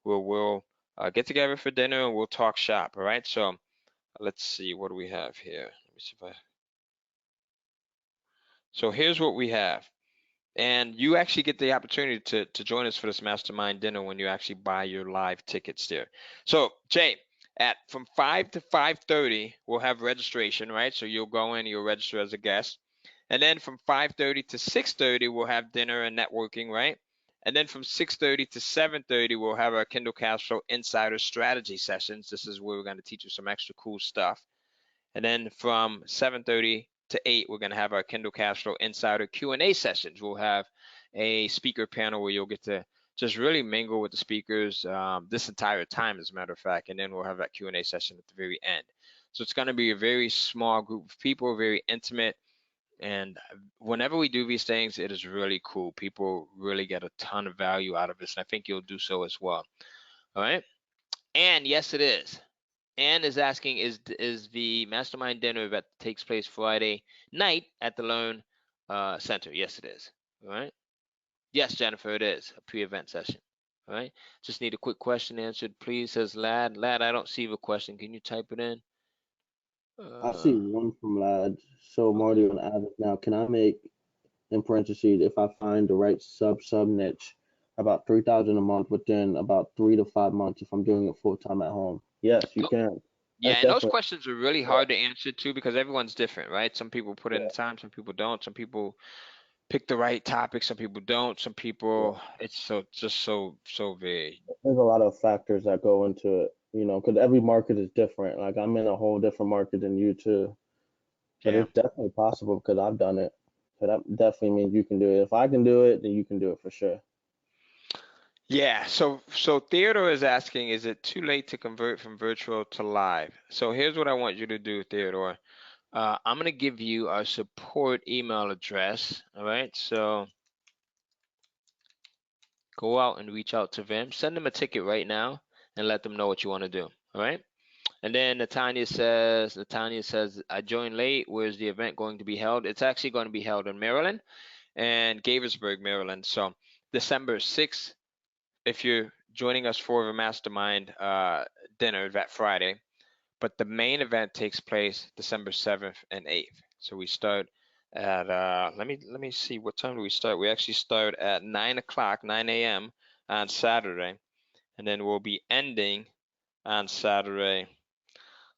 where we'll get together for dinner and we'll talk shop. All right. So let's see, what do we have here? Let me see if So here's what we have. And you actually get the opportunity to join us for this mastermind dinner when you actually buy your live tickets there. So Jay, from 5 to 5:30, we'll have registration, right? So you'll go in, you'll register as a guest. And then from 5:30 to 6:30, we'll have dinner and networking, right? And then from 6:30 to 7:30, we'll have our Kindle Cashflow Insider Strategy sessions. This is where we're going to teach you some extra cool stuff. And then from 7:30 to 8, we're going to have our Kindle Cashflow Insider Q&A sessions. We'll have a speaker panel where you'll get to just really mingle with the speakers this entire time, as a matter of fact, and then we'll have that Q&A session at the very end. So it's going to be a very small group of people, very intimate, and whenever we do these things, it is really cool. People really get a ton of value out of this, and I think you'll do so as well. All right? And yes, it is. Anne is asking, is the mastermind dinner that takes place Friday night at the Learn Center? Yes, it is. All right. Yes, Jennifer, it is a pre-event session. All right. Just need a quick question answered, please, says Lad. Lad, I don't see the question. Can you type it in? I see one from Lad. So Marty on average now, can I make, in parentheses, if I find the right sub niche, about 3,000 a month within about 3 to 5 months if I'm doing it full time at home? Yes, you can. Yeah, That's and those definitely questions are really hard to answer too because everyone's different, right? Some people put in the time, some people don't. Some people pick the right topic, some people don't. Some people, it's so vague. there's a lot of factors that go into it, because every market is different. Like I'm in a whole different market than you too, but Yeah. it's definitely possible because I've done it. So that definitely means you can do it. If I can do it, then you can do it for sure. Yeah, so Theodore is asking, is it too late to convert from virtual to live? So here's what I want you to do, Theodore. I'm gonna give you our support email address. All right, so go out and reach out to them. Send them a ticket right now and let them know what you want to do. All right. And then Natanya says, I joined late. Where's the event going to be held? It's actually going to be held in Maryland and Gaithersburg, Maryland. So December 6th, if you're joining us for the mastermind dinner that Friday, but the main event takes place December 7th and 8th. So we start at let me see, what time do we start? We actually start at 9 o'clock, 9 a.m. on Saturday, and then we'll be ending on Saturday.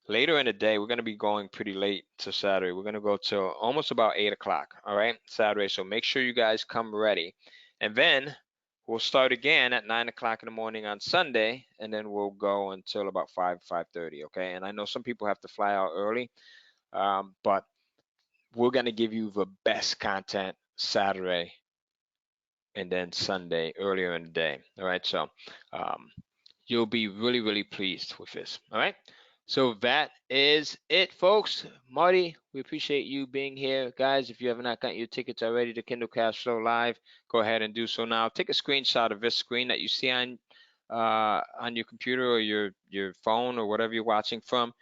Later in the day, we're going to be going pretty late to Saturday. We're going to go till almost about 8 o'clock, all right, Saturday. So make sure you guys come ready. And then we'll start again at 9 o'clock in the morning on Sunday, and then we'll go until about 5:30, okay? And I know some people have to fly out early, but we're going to give you the best content Saturday and then Sunday earlier in the day, all right? So you'll be really, really pleased with this, all right? So that is it, folks. Marty, we appreciate you being here. Guys, if you have not gotten your tickets already to Kindle Cashflow Live, go ahead and do so now. Take a screenshot of this screen that you see on your computer or your phone or whatever you're watching from,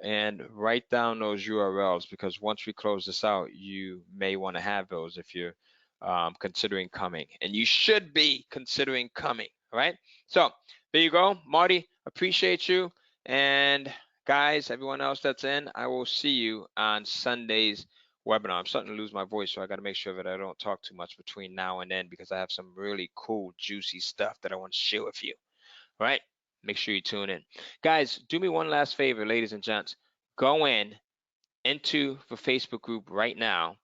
and write down those URLs, because once we close this out, you may want to have those if you're considering coming, and you should be considering coming. All right. So there you go, Marty. Appreciate you. And guys, everyone else that's in, I will see you on Sunday's webinar. I'm starting to lose my voice, so I got to make sure that I don't talk too much between now and then, because I have some really cool, juicy stuff that I want to share with you. All right. Make sure you tune in. Guys, do me one last favor, ladies and gents. Go into the Facebook group right now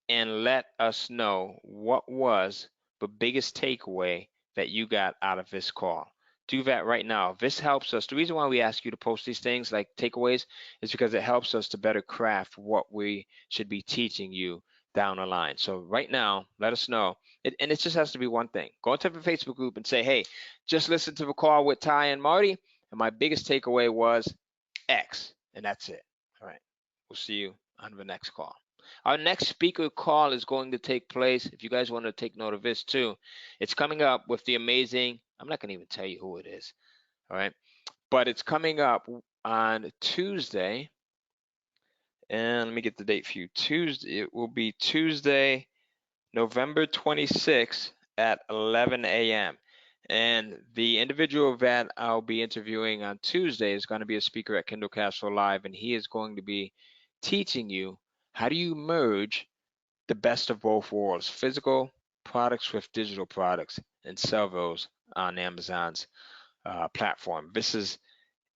and let us know what was the biggest takeaway that you got out of this call. Do that right now. This helps us. The reason why we ask you to post these things like takeaways is because it helps us to better craft what we should be teaching you down the line. So right now, let us know. And it just has to be one thing. Go into the Facebook group and say, hey, just listen to the call with Ty and Marty, and my biggest takeaway was X, and that's it. All right. We'll see you on the next call. Our next speaker call is going to take place, if you guys want to take note of this too, it's coming up with the amazing, I'm not going to even tell you who it is, all right? But it's coming up on Tuesday, and let me get the date for you. Tuesday, it will be Tuesday, November 26th at 11 a.m. And the individual that I'll be interviewing on Tuesday is going to be a speaker at Kindle Cashflow Live, and he is going to be teaching you how do you merge the best of both worlds, physical products with digital products, and sell those on Amazon's platform. This is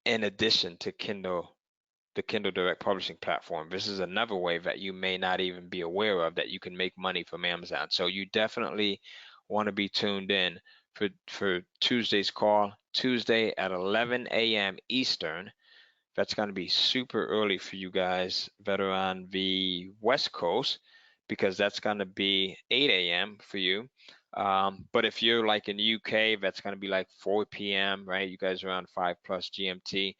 in addition to Kindle, the Kindle Direct Publishing platform. This is another way that you may not even be aware of that you can make money from Amazon. So you definitely want to be tuned in for Tuesday's call, Tuesday at 11 a.m. Eastern. That's going to be super early for you guys that are on the West Coast, because that's going to be 8 a.m. for you. But if you're like in the UK, that's going to be like 4 p.m., right? You guys are on 5+ GMT.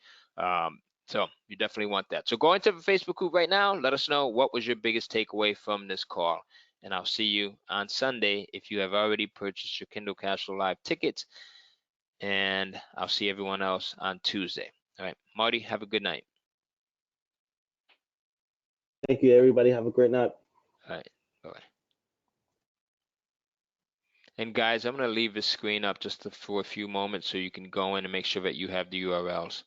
So you definitely want that. So go into the Facebook group right now. Let us know what was your biggest takeaway from this call. And I'll see you on Sunday if you have already purchased your Kindle Cashflow Live tickets. And I'll see everyone else on Tuesday. All right, Marty, have a good night. Thank you, everybody. Have a great night. All right, bye-bye. And guys, I'm going to leave this screen up just for a few moments so you can go in and make sure that you have the URLs.